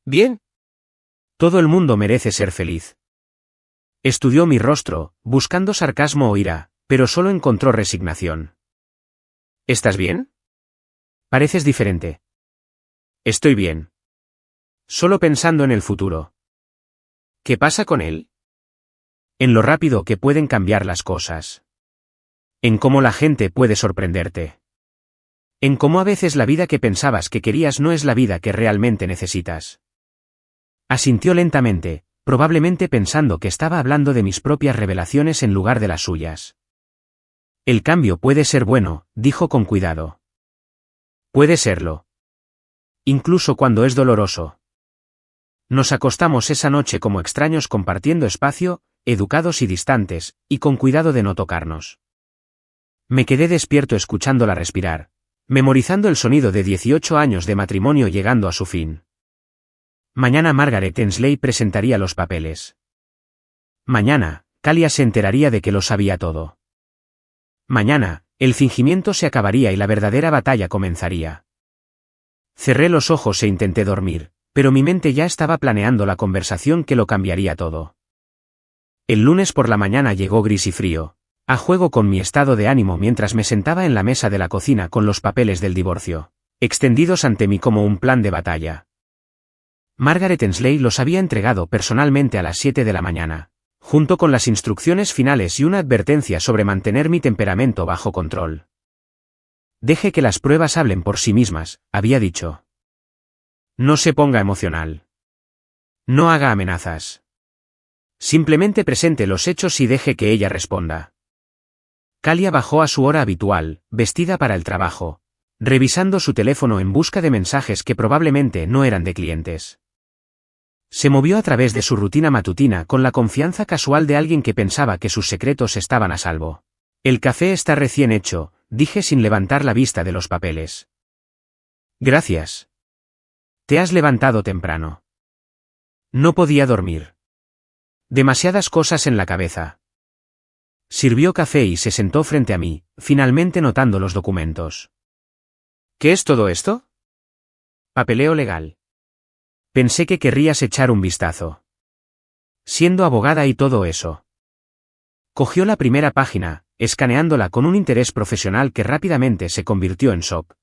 Bien. Todo el mundo merece ser feliz. Estudió mi rostro, buscando sarcasmo o ira, pero solo encontró resignación. ¿Estás bien? Pareces diferente. Estoy bien. Solo pensando en el futuro. ¿Qué pasa con él? En lo rápido que pueden cambiar las cosas. En cómo la gente puede sorprenderte. En cómo a veces la vida que pensabas que querías no es la vida que realmente necesitas. Asintió lentamente, probablemente pensando que estaba hablando de mis propias revelaciones en lugar de las suyas. El cambio puede ser bueno, dijo con cuidado. Puede serlo. Incluso cuando es doloroso. Nos acostamos esa noche como extraños compartiendo espacio, educados y distantes, y con cuidado de no tocarnos. Me quedé despierto escuchándola respirar, memorizando el sonido de 18 años de matrimonio llegando a su fin. Mañana Margaret Ensley presentaría los papeles. Mañana, Kalia se enteraría de que lo sabía todo. Mañana, el fingimiento se acabaría y la verdadera batalla comenzaría. Cerré los ojos e intenté dormir, pero mi mente ya estaba planeando la conversación que lo cambiaría todo. El lunes por la mañana llegó gris y frío, a juego con mi estado de ánimo mientras me sentaba en la mesa de la cocina con los papeles del divorcio, extendidos ante mí como un plan de batalla. Margaret Ensley los había entregado personalmente a las 7 de la mañana, junto con las instrucciones finales y una advertencia sobre mantener mi temperamento bajo control. Deje que las pruebas hablen por sí mismas, había dicho. No se ponga emocional. No haga amenazas. Simplemente presente los hechos y deje que ella responda. Kalia bajó a su hora habitual, vestida para el trabajo, revisando su teléfono en busca de mensajes que probablemente no eran de clientes. Se movió a través de su rutina matutina con la confianza casual de alguien que pensaba que sus secretos estaban a salvo. El café está recién hecho, dije sin levantar la vista de los papeles. Gracias. Te has levantado temprano. No podía dormir. Demasiadas cosas en la cabeza. Sirvió café y se sentó frente a mí, finalmente notando los documentos. ¿Qué es todo esto? Papeleo legal. Pensé que querrías echar un vistazo. Siendo abogada y todo eso. Cogió la primera página, escaneándola con un interés profesional que rápidamente se convirtió en shock.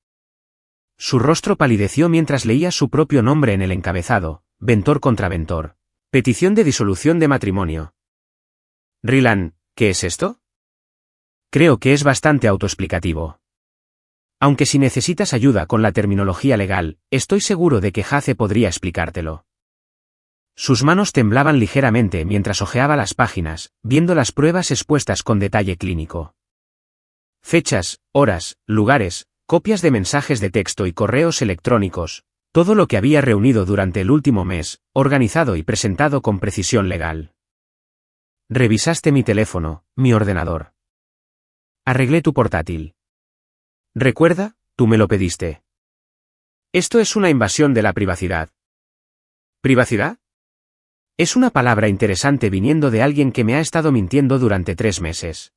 Su rostro palideció mientras leía su propio nombre en el encabezado, Ventor contra Ventor. Petición de disolución de matrimonio. Rylan, ¿qué es esto? Creo que es bastante autoexplicativo. Aunque si necesitas ayuda con la terminología legal, estoy seguro de que Hace podría explicártelo. Sus manos temblaban ligeramente mientras hojeaba las páginas, viendo las pruebas expuestas con detalle clínico. Fechas, horas, lugares, copias de mensajes de texto y correos electrónicos, todo lo que había reunido durante el último mes, organizado y presentado con precisión legal. Revisaste mi teléfono, mi ordenador. Arreglé tu portátil. Recuerda, tú me lo pediste. Esto es una invasión de la privacidad. ¿Privacidad? Es una palabra interesante viniendo de alguien que me ha estado mintiendo durante 3 meses.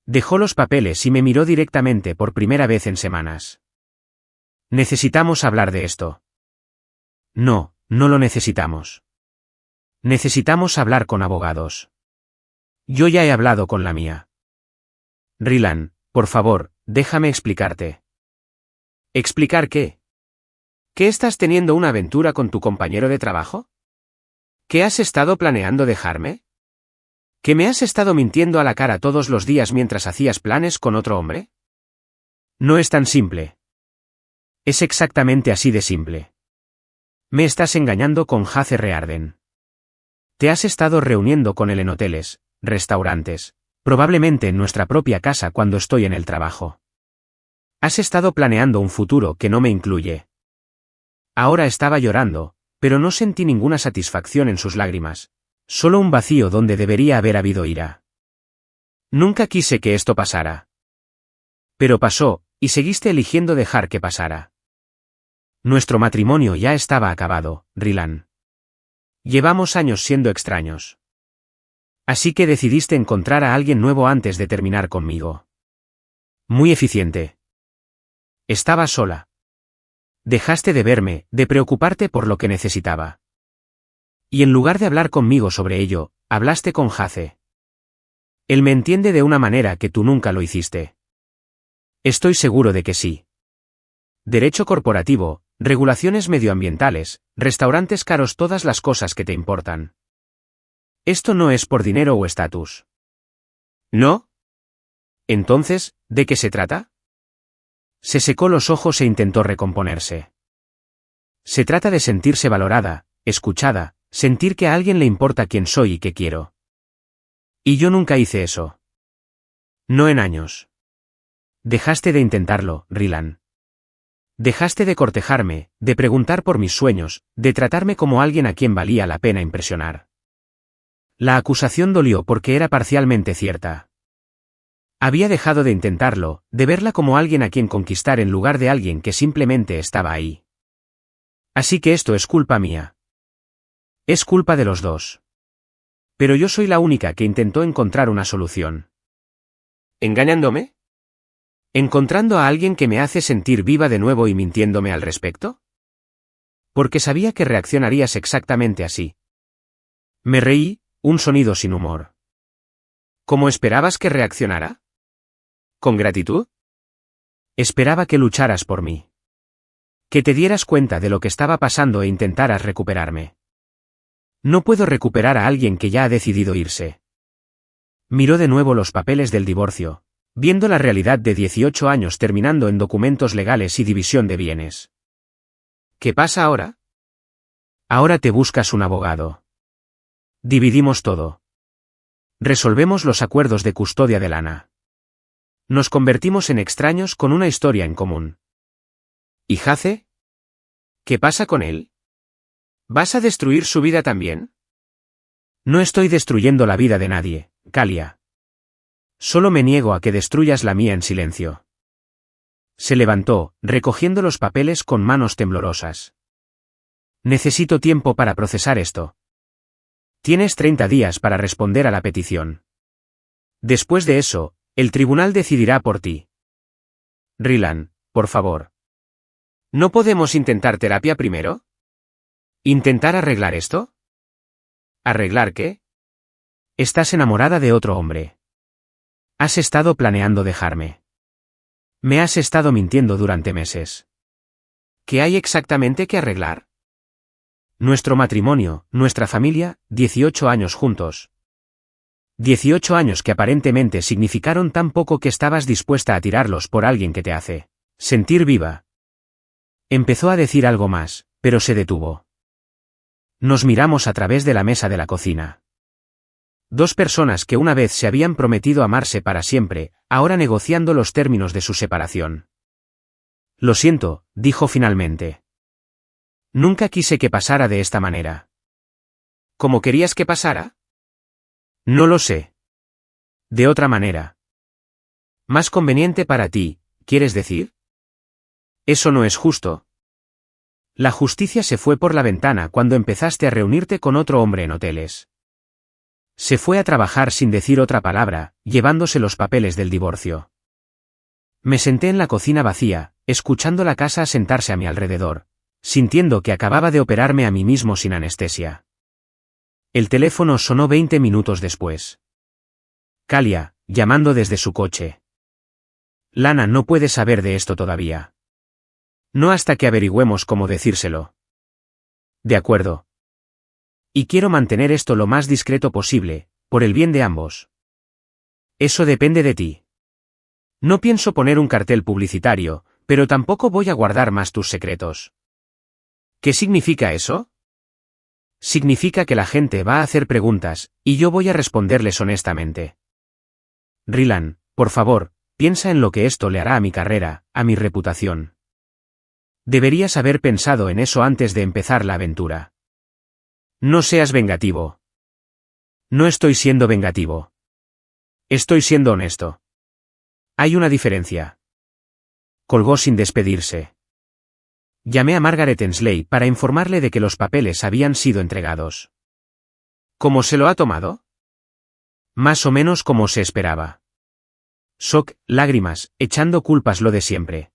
Dejó los papeles y me miró directamente por primera vez en semanas. Necesitamos hablar de esto. No, no lo necesitamos. Necesitamos hablar con abogados. Yo ya he hablado con la mía. Rylan, por favor, déjame explicarte. ¿Explicar qué? ¿Que estás teniendo una aventura con tu compañero de trabajo? ¿Que has estado planeando dejarme? ¿Que me has estado mintiendo a la cara todos los días mientras hacías planes con otro hombre? No es tan simple. Es exactamente así de simple. Me estás engañando con Hace Rearden. Te has estado reuniendo con él en hoteles, restaurantes, probablemente en nuestra propia casa cuando estoy en el trabajo. Has estado planeando un futuro que no me incluye. Ahora estaba llorando, pero no sentí ninguna satisfacción en sus lágrimas, solo un vacío donde debería haber habido ira. Nunca quise que esto pasara. Pero pasó, y seguiste eligiendo dejar que pasara. Nuestro matrimonio ya estaba acabado, Rylan. Llevamos años siendo extraños. Así que decidiste encontrar a alguien nuevo antes de terminar conmigo. Muy eficiente. Estaba sola. Dejaste de verme, de preocuparte por lo que necesitaba. Y en lugar de hablar conmigo sobre ello, hablaste con Hace. Él me entiende de una manera que tú nunca lo hiciste. Estoy seguro de que sí. Derecho corporativo, regulaciones medioambientales, restaurantes caros, todas las cosas que te importan. Esto no es por dinero o estatus. ¿No? Entonces, ¿de qué se trata? Se secó los ojos e intentó recomponerse. Se trata de sentirse valorada, escuchada, sentir que a alguien le importa quién soy y qué quiero. Y yo nunca hice eso. No en años. Dejaste de intentarlo, Rylan. Dejaste de cortejarme, de preguntar por mis sueños, de tratarme como alguien a quien valía la pena impresionar. La acusación dolió porque era parcialmente cierta. Había dejado de intentarlo, de verla como alguien a quien conquistar en lugar de alguien que simplemente estaba ahí. Así que esto es culpa mía. Es culpa de los dos. Pero yo soy la única que intentó encontrar una solución. ¿Engañándome? ¿Encontrando a alguien que me hace sentir viva de nuevo y mintiéndome al respecto? Porque sabía que reaccionarías exactamente así. Me reí, un sonido sin humor. ¿Cómo esperabas que reaccionara? ¿Con gratitud? Esperaba que lucharas por mí. Que te dieras cuenta de lo que estaba pasando e intentaras recuperarme. No puedo recuperar a alguien que ya ha decidido irse. Miró de nuevo los papeles del divorcio, viendo la realidad de 18 años terminando en documentos legales y división de bienes. ¿Qué pasa ahora? Ahora te buscas un abogado. Dividimos todo. Resolvemos los acuerdos de custodia de Lana. Nos convertimos en extraños con una historia en común. ¿Y Hace? ¿Qué pasa con él? ¿Vas a destruir su vida también? No estoy destruyendo la vida de nadie, Kalia. Solo me niego a que destruyas la mía en silencio. Se levantó, recogiendo los papeles con manos temblorosas. Necesito tiempo para procesar esto. Tienes 30 días para responder a la petición. Después de eso, el tribunal decidirá por ti. Rylan, por favor. ¿No podemos intentar terapia primero? ¿Intentar arreglar esto? ¿Arreglar qué? Estás enamorada de otro hombre. Has estado planeando dejarme. Me has estado mintiendo durante meses. ¿Qué hay exactamente que arreglar? Nuestro matrimonio, nuestra familia, 18 años juntos. 18 años que aparentemente significaron tan poco que estabas dispuesta a tirarlos por alguien que te hace sentir viva. Empezó a decir algo más, pero se detuvo. Nos miramos a través de la mesa de la cocina. Dos personas que una vez se habían prometido amarse para siempre, ahora negociando los términos de su separación. Lo siento, dijo finalmente. Nunca quise que pasara de esta manera. ¿Cómo querías que pasara? No lo sé. De otra manera. Más conveniente para ti, ¿quieres decir? Eso no es justo. La justicia se fue por la ventana cuando empezaste a reunirte con otro hombre en hoteles. Se fue a trabajar sin decir otra palabra, llevándose los papeles del divorcio. Me senté en la cocina vacía, escuchando la casa sentarse a mi alrededor, sintiendo que acababa de operarme a mí mismo sin anestesia. El teléfono sonó 20 minutos después. Kalia, llamando desde su coche. Lana no puede saber de esto todavía. No hasta que averigüemos cómo decírselo. De acuerdo. Y quiero mantener esto lo más discreto posible, por el bien de ambos. Eso depende de ti. No pienso poner un cartel publicitario, pero tampoco voy a guardar más tus secretos. ¿Qué significa eso? Significa que la gente va a hacer preguntas, y yo voy a responderles honestamente. Rylan, por favor, piensa en lo que esto le hará a mi carrera, a mi reputación. Deberías haber pensado en eso antes de empezar la aventura. No seas vengativo. No estoy siendo vengativo. Estoy siendo honesto. Hay una diferencia. Colgó sin despedirse. Llamé a Margaret Ensley para informarle de que los papeles habían sido entregados. ¿Cómo se lo ha tomado? Más o menos como se esperaba. Shock, lágrimas, echando culpas, lo de siempre.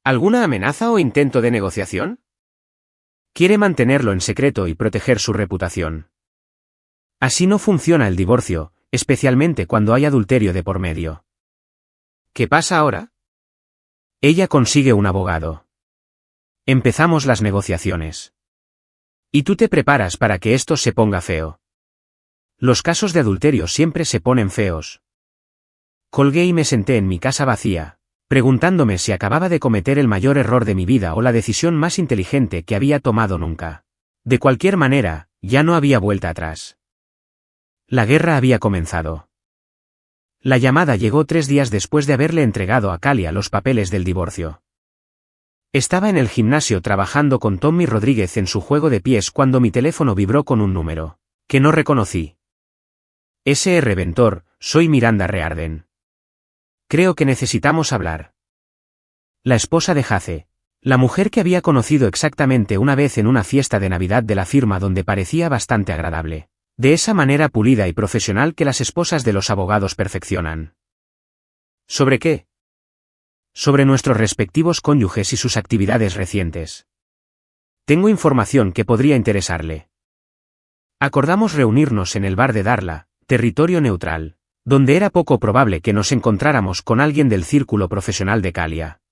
¿Alguna amenaza o intento de negociación? Quiere mantenerlo en secreto y proteger su reputación. Así no funciona el divorcio, especialmente cuando hay adulterio de por medio. ¿Qué pasa ahora? Ella consigue un abogado. Empezamos las negociaciones. Y tú te preparas para que esto se ponga feo. Los casos de adulterio siempre se ponen feos. Colgué y me senté en mi casa vacía, preguntándome si acababa de cometer el mayor error de mi vida o la decisión más inteligente que había tomado nunca. De cualquier manera, ya no había vuelta atrás. La guerra había comenzado. La llamada llegó 3 días después de haberle entregado a Kalia los papeles del divorcio. Estaba en el gimnasio trabajando con Tommy Rodríguez en su juego de pies cuando mi teléfono vibró con un número que no reconocí. S.R. Ventor, soy Miranda Rearden. Creo que necesitamos hablar. La esposa de Jace, la mujer que había conocido exactamente una vez en una fiesta de Navidad de la firma donde parecía bastante agradable, de esa manera pulida y profesional que las esposas de los abogados perfeccionan. ¿Sobre qué? Sobre nuestros respectivos cónyuges y sus actividades recientes. Tengo información que podría interesarle. Acordamos reunirnos en el bar de Darla, territorio neutral, donde era poco probable que nos encontráramos con alguien del círculo profesional de Kalia.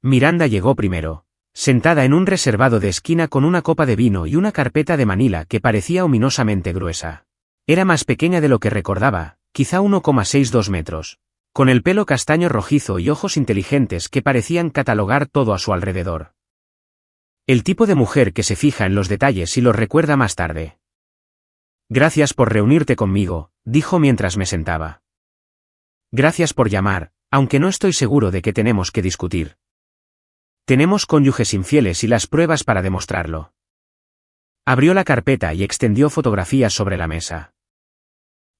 Miranda llegó primero, sentada en un reservado de esquina con una copa de vino y una carpeta de Manila que parecía ominosamente gruesa. Era más pequeña de lo que recordaba, quizá 1,62 metros, con el pelo castaño rojizo y ojos inteligentes que parecían catalogar todo a su alrededor. El tipo de mujer que se fija en los detalles y los recuerda más tarde. Gracias por reunirte conmigo, dijo mientras me sentaba. Gracias por llamar, aunque no estoy seguro de que tenemos que discutir. Tenemos cónyuges infieles y las pruebas para demostrarlo. Abrió la carpeta y extendió fotografías sobre la mesa.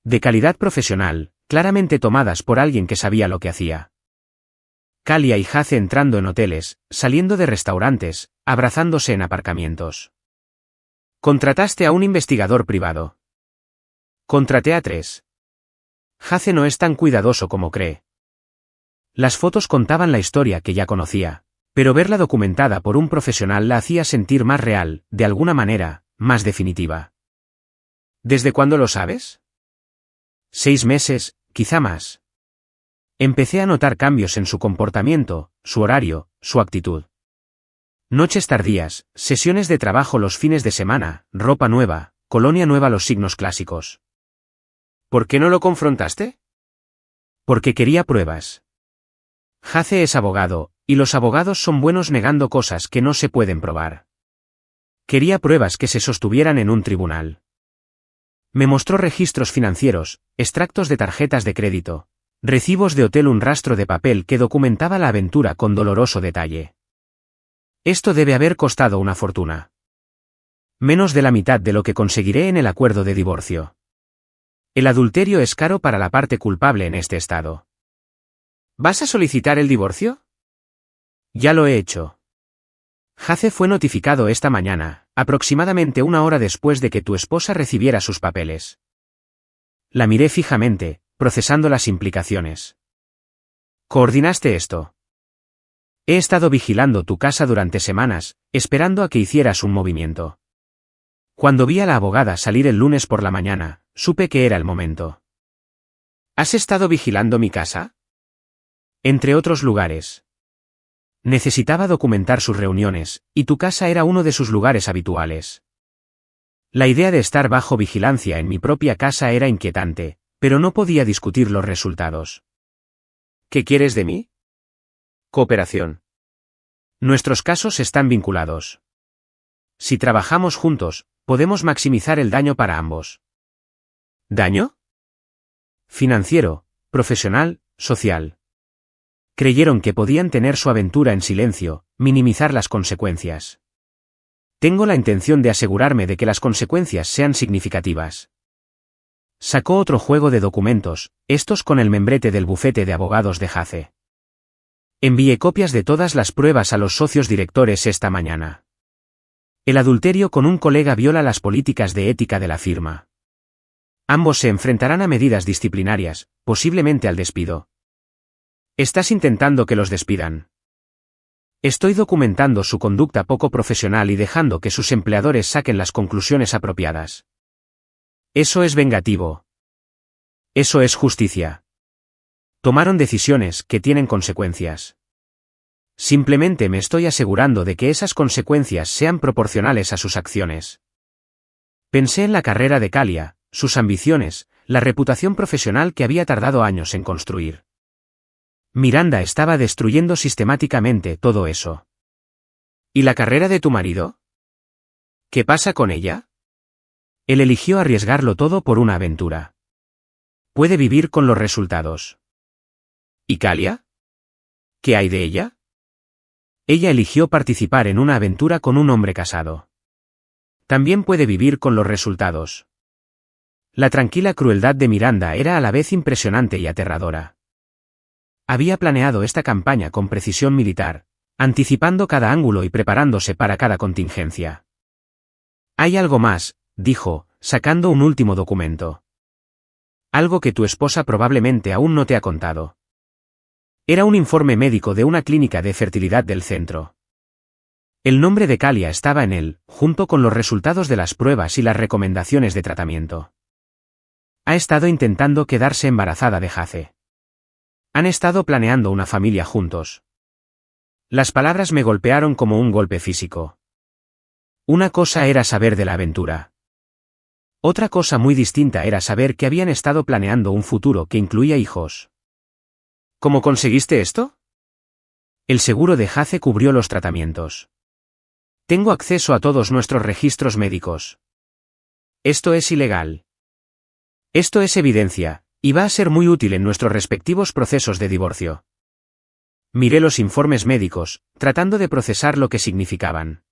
De calidad profesional, claramente tomadas por alguien que sabía lo que hacía. Kalia y Jace entrando en hoteles, saliendo de restaurantes, abrazándose en aparcamientos. Contrataste a un investigador privado. Contraté a 3. Jace no es tan cuidadoso como cree. Las fotos contaban la historia que ya conocía, pero verla documentada por un profesional la hacía sentir más real, de alguna manera, más definitiva. ¿Desde cuándo lo sabes? 6 meses, quizá más. Empecé a notar cambios en su comportamiento, su horario, su actitud. Noches tardías, sesiones de trabajo los fines de semana, ropa nueva, colonia nueva, los signos clásicos. ¿Por qué no lo confrontaste? Porque quería pruebas. Jace es abogado, y los abogados son buenos negando cosas que no se pueden probar. Quería pruebas que se sostuvieran en un tribunal. Me mostró registros financieros, extractos de tarjetas de crédito, recibos de hotel, un rastro de papel que documentaba la aventura con doloroso detalle. Esto debe haber costado una fortuna. Menos de la mitad de lo que conseguiré en el acuerdo de divorcio. El adulterio es caro para la parte culpable en este estado. ¿Vas a solicitar el divorcio? Ya lo he hecho. Jace fue notificado esta mañana, aproximadamente una hora después de que tu esposa recibiera sus papeles. La miré fijamente, procesando las implicaciones. ¿Coordinaste esto? He estado vigilando tu casa durante semanas, esperando a que hicieras un movimiento. Cuando vi a la abogada salir el lunes por la mañana, supe que era el momento. ¿Has estado vigilando mi casa? Entre otros lugares. Necesitaba documentar sus reuniones, y tu casa era uno de sus lugares habituales. La idea de estar bajo vigilancia en mi propia casa era inquietante, pero no podía discutir los resultados. ¿Qué quieres de mí? Cooperación. Nuestros casos están vinculados. Si trabajamos juntos, podemos maximizar el daño para ambos. ¿Daño? Financiero, profesional, social. Creyeron que podían tener su aventura en silencio, minimizar las consecuencias. Tengo la intención de asegurarme de que las consecuencias sean significativas. Sacó otro juego de documentos, estos con el membrete del bufete de abogados de Jace. Envié copias de todas las pruebas a los socios directores esta mañana. El adulterio con un colega viola las políticas de ética de la firma. Ambos se enfrentarán a medidas disciplinarias, posiblemente al despido. ¿Estás intentando que los despidan? Estoy documentando su conducta poco profesional y dejando que sus empleadores saquen las conclusiones apropiadas. Eso es vengativo. Eso es justicia. Tomaron decisiones que tienen consecuencias. Simplemente me estoy asegurando de que esas consecuencias sean proporcionales a sus acciones. Pensé en la carrera de Kalia, sus ambiciones, la reputación profesional que había tardado años en construir. Miranda estaba destruyendo sistemáticamente todo eso. ¿Y la carrera de tu marido? ¿Qué pasa con ella? Él eligió arriesgarlo todo por una aventura. Puede vivir con los resultados. ¿Y Kalia? ¿Qué hay de ella? Ella eligió participar en una aventura con un hombre casado. También puede vivir con los resultados. La tranquila crueldad de Miranda era a la vez impresionante y aterradora. Había planeado esta campaña con precisión militar, anticipando cada ángulo y preparándose para cada contingencia. Hay algo más, dijo, sacando un último documento. Algo que tu esposa probablemente aún no te ha contado. Era un informe médico de una clínica de fertilidad del centro. El nombre de Kalia estaba en él, junto con los resultados de las pruebas y las recomendaciones de tratamiento. Ha estado intentando quedarse embarazada de Jace. Han estado planeando una familia juntos. Las palabras me golpearon como un golpe físico. Una cosa era saber de la aventura. Otra cosa muy distinta era saber que habían estado planeando un futuro que incluía hijos. ¿Cómo conseguiste esto? El seguro de Jace cubrió los tratamientos. Tengo acceso a todos nuestros registros médicos. Esto es ilegal. Esto es evidencia, y va a ser muy útil en nuestros respectivos procesos de divorcio. Miré los informes médicos, tratando de procesar lo que significaban.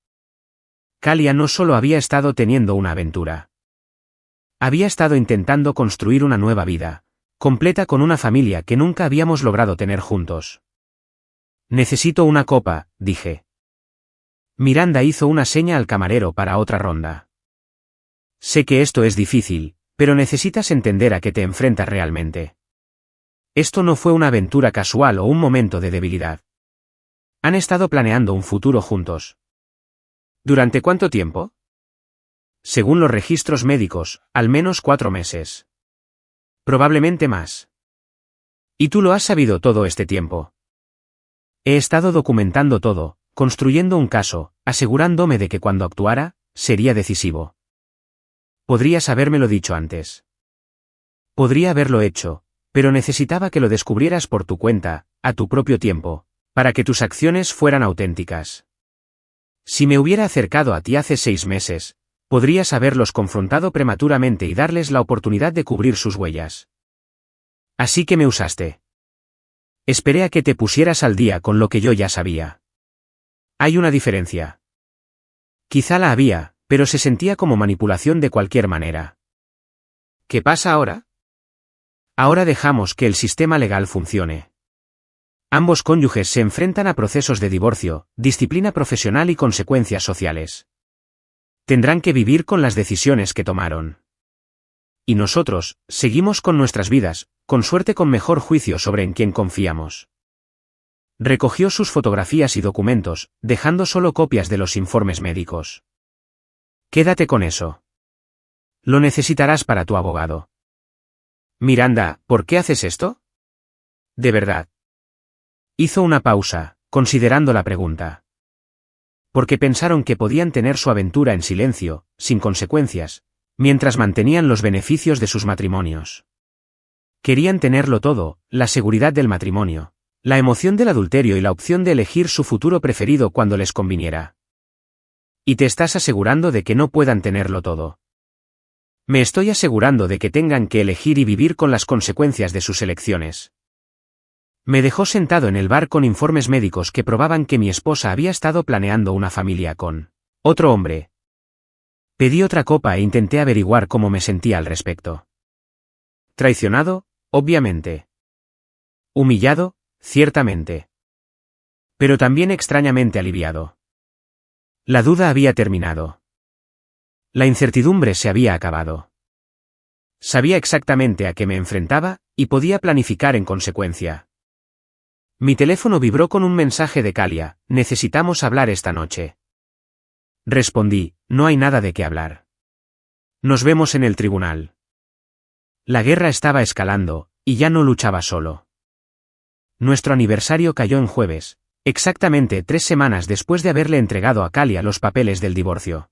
Kalia no solo había estado teniendo una aventura. Había estado intentando construir una nueva vida, completa con una familia que nunca habíamos logrado tener juntos. Necesito una copa, dije. Miranda hizo una seña al camarero para otra ronda. Sé que esto es difícil, pero necesitas entender a qué te enfrentas realmente. Esto no fue una aventura casual o un momento de debilidad. Han estado planeando un futuro juntos. ¿Durante cuánto tiempo? Según los registros médicos, al menos 4 meses. Probablemente más. ¿Y tú lo has sabido todo este tiempo? He estado documentando todo, construyendo un caso, asegurándome de que cuando actuara, sería decisivo. Podrías habérmelo dicho antes. Podría haberlo hecho, pero necesitaba que lo descubrieras por tu cuenta, a tu propio tiempo, para que tus acciones fueran auténticas. Si me hubiera acercado a ti hace 6 meses, podrías haberlos confrontado prematuramente y darles la oportunidad de cubrir sus huellas. Así que me usaste. Esperé a que te pusieras al día con lo que yo ya sabía. Hay una diferencia. Quizá la había, pero se sentía como manipulación de cualquier manera. ¿Qué pasa ahora? Ahora dejamos que el sistema legal funcione. Ambos cónyuges se enfrentan a procesos de divorcio, disciplina profesional y consecuencias sociales. Tendrán que vivir con las decisiones que tomaron. Y nosotros, seguimos con nuestras vidas, con suerte con mejor juicio sobre en quién confiamos. Recogió sus fotografías y documentos, dejando solo copias de los informes médicos. Quédate con eso. Lo necesitarás para tu abogado. Miranda, ¿por qué haces esto? ¿De verdad? Hizo una pausa, considerando la pregunta. Porque pensaron que podían tener su aventura en silencio, sin consecuencias, mientras mantenían los beneficios de sus matrimonios. Querían tenerlo todo, la seguridad del matrimonio, la emoción del adulterio y la opción de elegir su futuro preferido cuando les conviniera. Y te estás asegurando de que no puedan tenerlo todo. Me estoy asegurando de que tengan que elegir y vivir con las consecuencias de sus elecciones. Me dejó sentado en el bar con informes médicos que probaban que mi esposa había estado planeando una familia con otro hombre. Pedí otra copa e intenté averiguar cómo me sentía al respecto. Traicionado, obviamente. Humillado, ciertamente. Pero también extrañamente aliviado. La duda había terminado. La incertidumbre se había acabado. Sabía exactamente a qué me enfrentaba, y podía planificar en consecuencia. Mi teléfono vibró con un mensaje de Kalia: necesitamos hablar esta noche. Respondí: no hay nada de qué hablar. Nos vemos en el tribunal. La guerra estaba escalando, y ya no luchaba solo. Nuestro aniversario cayó en jueves, exactamente 3 semanas después de haberle entregado a Kalia los papeles del divorcio.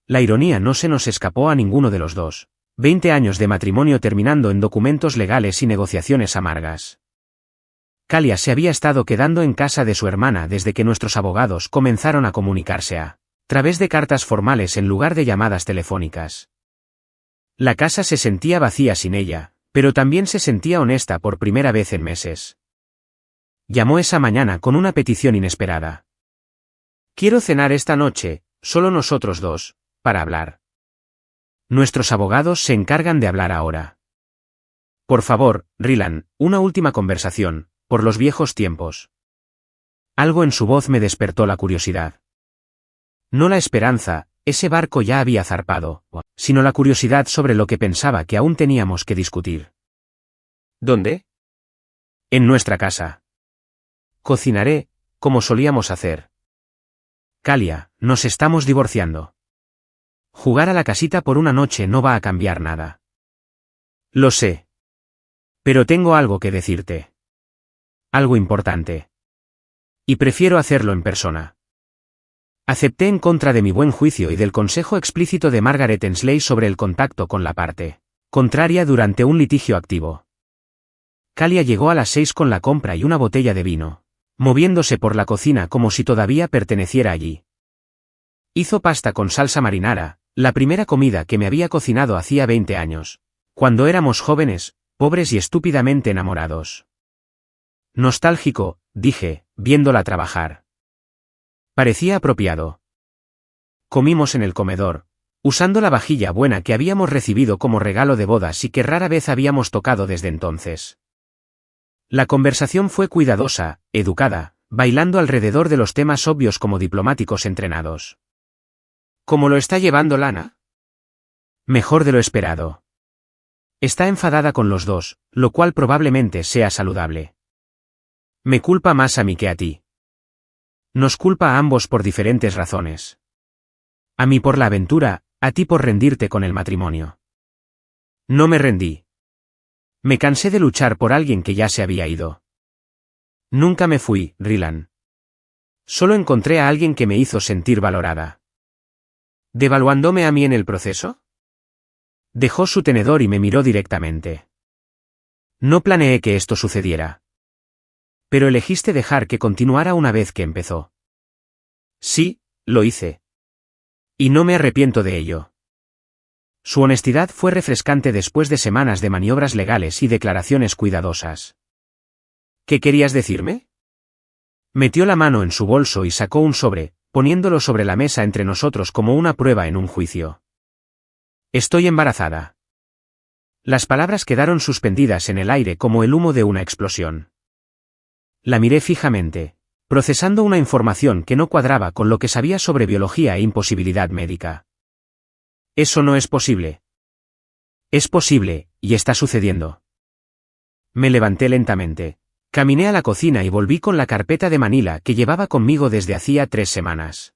La ironía no se nos escapó a ninguno de los dos. 20 años de matrimonio terminando en documentos legales y negociaciones amargas. Kalia se había estado quedando en casa de su hermana desde que nuestros abogados comenzaron a comunicarse a través de cartas formales en lugar de llamadas telefónicas. La casa se sentía vacía sin ella, pero también se sentía honesta por primera vez en meses. Llamó esa mañana con una petición inesperada. Quiero cenar esta noche, solo nosotros dos, para hablar. Nuestros abogados se encargan de hablar ahora. Por favor, Rylan, una última conversación, por los viejos tiempos. Algo en su voz me despertó la curiosidad. No la esperanza, ese barco ya había zarpado, sino la curiosidad sobre lo que pensaba que aún teníamos que discutir. ¿Dónde? En nuestra casa. Cocinaré, como solíamos hacer. Kalia, nos estamos divorciando. Jugar a la casita por una noche no va a cambiar nada. Lo sé. Pero tengo algo que decirte. Algo importante. Y prefiero hacerlo en persona. Acepté en contra de mi buen juicio y del consejo explícito de Margaret Ensley sobre el contacto con la parte contraria durante un litigio activo. Kalia llegó a las 6 con la compra y una botella de vino, moviéndose por la cocina como si todavía perteneciera allí. Hizo pasta con salsa marinara, la primera comida que me había cocinado hacía 20 años, cuando éramos jóvenes, pobres y estúpidamente enamorados. Nostálgico, dije, viéndola trabajar. Parecía apropiado. Comimos en el comedor, usando la vajilla buena que habíamos recibido como regalo de bodas y que rara vez habíamos tocado desde entonces. La conversación fue cuidadosa, educada, bailando alrededor de los temas obvios como diplomáticos entrenados. ¿Cómo lo está llevando Lana? Mejor de lo esperado. Está enfadada con los dos, lo cual probablemente sea saludable. Me culpa más a mí que a ti. Nos culpa a ambos por diferentes razones. A mí por la aventura, a ti por rendirte con el matrimonio. No me rendí. Me cansé de luchar por alguien que ya se había ido. Nunca me fui, Rylan. Solo encontré a alguien que me hizo sentir valorada. ¿Devaluándome a mí en el proceso? Dejó su tenedor y me miró directamente. No planeé que esto sucediera. Pero elegiste dejar que continuara una vez que empezó. Sí, lo hice. Y no me arrepiento de ello. Su honestidad fue refrescante después de semanas de maniobras legales y declaraciones cuidadosas. ¿Qué querías decirme? Metió la mano en su bolso y sacó un sobre, poniéndolo sobre la mesa entre nosotros como una prueba en un juicio. Estoy embarazada. Las palabras quedaron suspendidas en el aire como el humo de una explosión. La miré fijamente, procesando una información que no cuadraba con lo que sabía sobre biología e imposibilidad médica. Eso no es posible. Es posible, y está sucediendo. Me levanté lentamente. Caminé a la cocina y volví con la carpeta de Manila que llevaba conmigo desde hacía 3 semanas.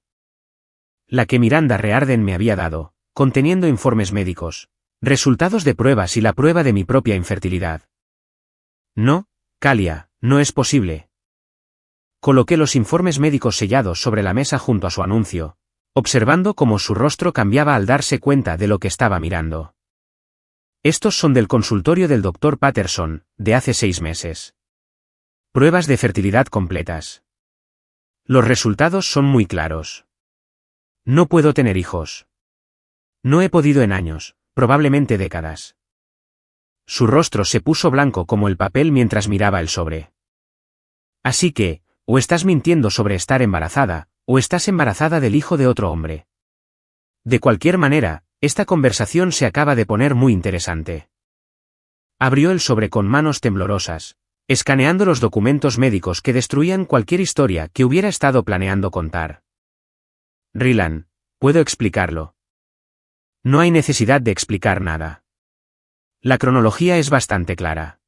La que Miranda Riordan me había dado, conteniendo informes médicos, resultados de pruebas y la prueba de mi propia infertilidad. No, Kalia, no es posible. Coloqué los informes médicos sellados sobre la mesa junto a su anuncio, observando cómo su rostro cambiaba al darse cuenta de lo que estaba mirando. Estos son del consultorio del Dr. Patterson, de hace 6 meses. Pruebas de fertilidad completas. Los resultados son muy claros. No puedo tener hijos. No he podido en años, probablemente décadas. Su rostro se puso blanco como el papel mientras miraba el sobre. Así que, o estás mintiendo sobre estar embarazada, o estás embarazada del hijo de otro hombre. De cualquier manera, esta conversación se acaba de poner muy interesante. Abrió el sobre con manos temblorosas, escaneando los documentos médicos que destruían cualquier historia que hubiera estado planeando contar. Rylan, puedo explicarlo. No hay necesidad de explicar nada. La cronología es bastante clara.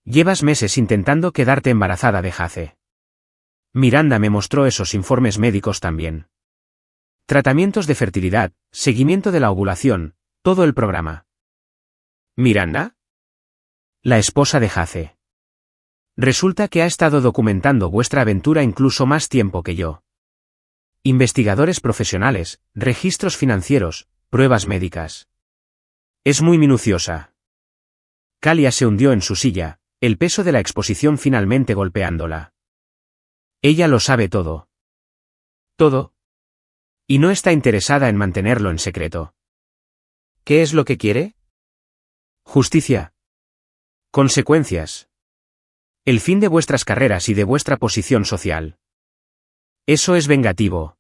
Llevas meses intentando quedarte embarazada de Jace. Miranda me mostró esos informes médicos también. Tratamientos de fertilidad, seguimiento de la ovulación, todo el programa. ¿Miranda? La esposa de Jace. Resulta que ha estado documentando vuestra aventura incluso más tiempo que yo. Investigadores profesionales, registros financieros, pruebas médicas. Es muy minuciosa. Kalia se hundió en su silla, el peso de la exposición finalmente golpeándola. Ella lo sabe todo. Todo. Y no está interesada en mantenerlo en secreto. ¿Qué es lo que quiere? Justicia. Consecuencias. El fin de vuestras carreras y de vuestra posición social. Eso es vengativo.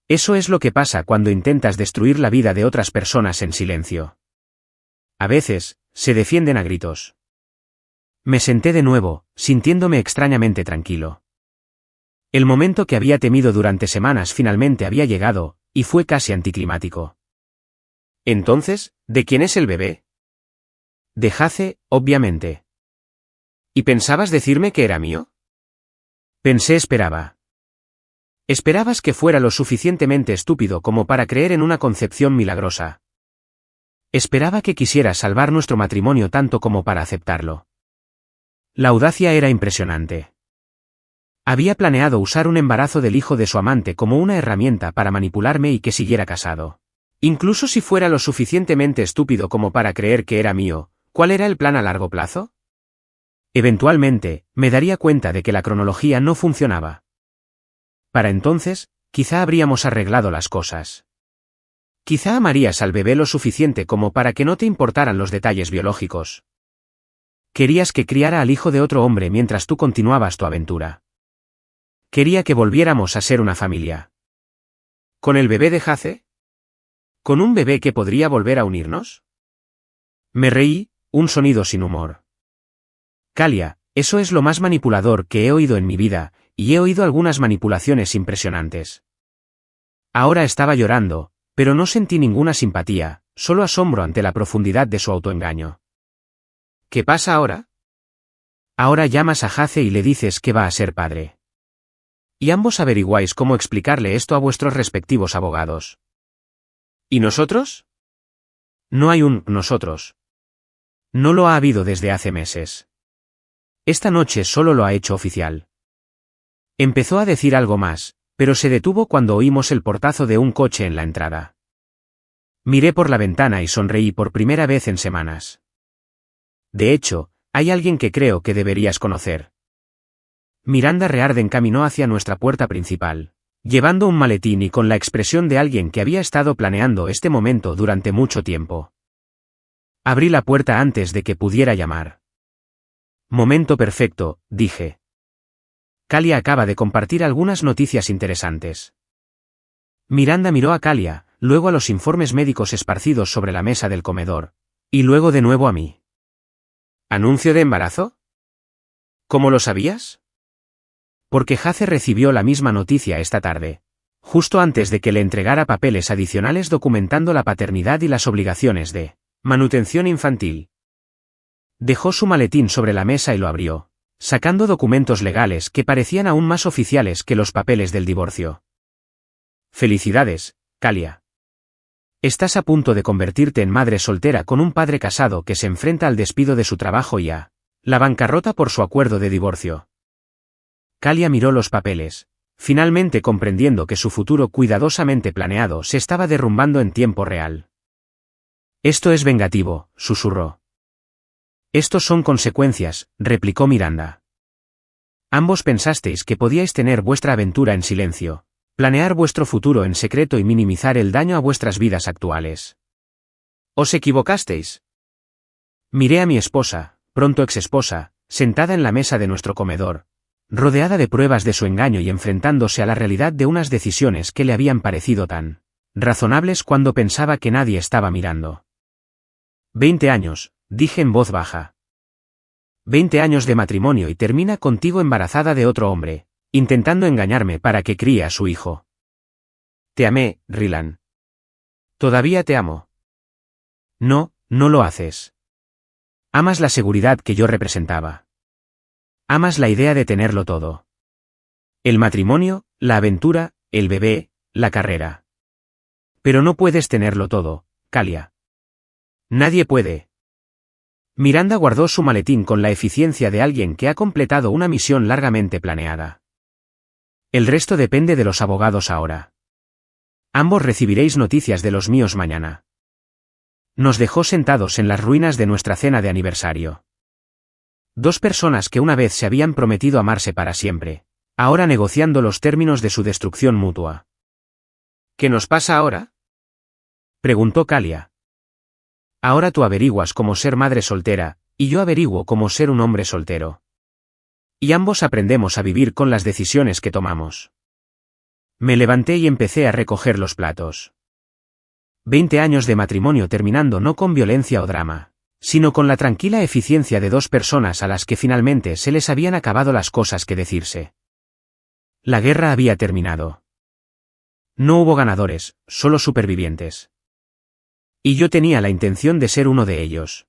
Eso es lo que pasa cuando intentas destruir la vida de otras personas en silencio. A veces, se defienden a gritos. Me senté de nuevo, sintiéndome extrañamente tranquilo. El momento que había temido durante semanas finalmente había llegado, y fue casi anticlimático. Entonces, ¿de quién es el bebé? De Jace, obviamente. ¿Y pensabas decirme que era mío? Esperaba. Esperabas que fuera lo suficientemente estúpido como para creer en una concepción milagrosa. Esperaba que quisieras salvar nuestro matrimonio tanto como para aceptarlo. La audacia era impresionante. Había planeado usar un embarazo del hijo de su amante como una herramienta para manipularme y que siguiera casado. Incluso si fuera lo suficientemente estúpido como para creer que era mío, ¿cuál era el plan a largo plazo? Eventualmente, me daría cuenta de que la cronología no funcionaba. Para entonces, quizá habríamos arreglado las cosas. Quizá amarías al bebé lo suficiente como para que no te importaran los detalles biológicos. Querías que criara al hijo de otro hombre mientras tú continuabas tu aventura. Quería que volviéramos a ser una familia. ¿Con el bebé de Jace? ¿Con un bebé que podría volver a unirnos? Me reí, un sonido sin humor. Kalia, eso es lo más manipulador que he oído en mi vida, y he oído algunas manipulaciones impresionantes. Ahora estaba llorando, pero no sentí ninguna simpatía, solo asombro ante la profundidad de su autoengaño. ¿Qué pasa ahora? Ahora llamas a Jace y le dices que va a ser padre. Y ambos averiguáis cómo explicarle esto a vuestros respectivos abogados. ¿Y nosotros? No hay un nosotros. No lo ha habido desde hace meses. Esta noche solo lo ha hecho oficial. Empezó a decir algo más, pero se detuvo cuando oímos el portazo de un coche en la entrada. Miré por la ventana y sonreí por primera vez en semanas. De hecho, hay alguien que creo que deberías conocer. Miranda Riordan caminó hacia nuestra puerta principal, llevando un maletín y con la expresión de alguien que había estado planeando este momento durante mucho tiempo. Abrí la puerta antes de que pudiera llamar. Momento perfecto, dije. Kalia acaba de compartir algunas noticias interesantes. Miranda miró a Kalia, luego a los informes médicos esparcidos sobre la mesa del comedor, y luego de nuevo a mí. ¿Anuncio de embarazo? ¿Cómo lo sabías? Porque Hazel recibió la misma noticia esta tarde, justo antes de que le entregara papeles adicionales documentando la paternidad y las obligaciones de manutención infantil. Dejó su maletín sobre la mesa y lo abrió, sacando documentos legales que parecían aún más oficiales que los papeles del divorcio. Felicidades, Kalia. Estás a punto de convertirte en madre soltera con un padre casado que se enfrenta al despido de su trabajo y a la bancarrota por su acuerdo de divorcio. Kalia miró los papeles, finalmente comprendiendo que su futuro cuidadosamente planeado se estaba derrumbando en tiempo real. Esto es vengativo, susurró. Estos son consecuencias, replicó Miranda. Ambos pensasteis que podíais tener vuestra aventura en silencio, planear vuestro futuro en secreto y minimizar el daño a vuestras vidas actuales. ¿Os equivocasteis? Miré a mi esposa, pronto exesposa, sentada en la mesa de nuestro comedor, rodeada de pruebas de su engaño y enfrentándose a la realidad de unas decisiones que le habían parecido tan razonables cuando pensaba que nadie estaba mirando. 20 años, dije en voz baja. 20 años de matrimonio y termina contigo embarazada de otro hombre, intentando engañarme para que críe a su hijo. Te amé, Rylan. Todavía te amo. No, no lo haces. Amas la seguridad que yo representaba. Amas la idea de tenerlo todo. El matrimonio, la aventura, el bebé, la carrera. Pero no puedes tenerlo todo, Kalia. Nadie puede. Miranda guardó su maletín con la eficiencia de alguien que ha completado una misión largamente planeada. El resto depende de los abogados ahora. Ambos recibiréis noticias de los míos mañana. Nos dejó sentados en las ruinas de nuestra cena de aniversario. Dos personas que una vez se habían prometido amarse para siempre, ahora negociando los términos de su destrucción mutua. ¿Qué nos pasa ahora? Preguntó Kalia. Ahora tú averiguas cómo ser madre soltera, y yo averiguo cómo ser un hombre soltero. Y ambos aprendemos a vivir con las decisiones que tomamos. Me levanté y empecé a recoger los platos. 20 años de matrimonio terminando no con violencia o drama, sino con la tranquila eficiencia de dos personas a las que finalmente se les habían acabado las cosas que decirse. La guerra había terminado. No hubo ganadores, solo supervivientes. Y yo tenía la intención de ser uno de ellos.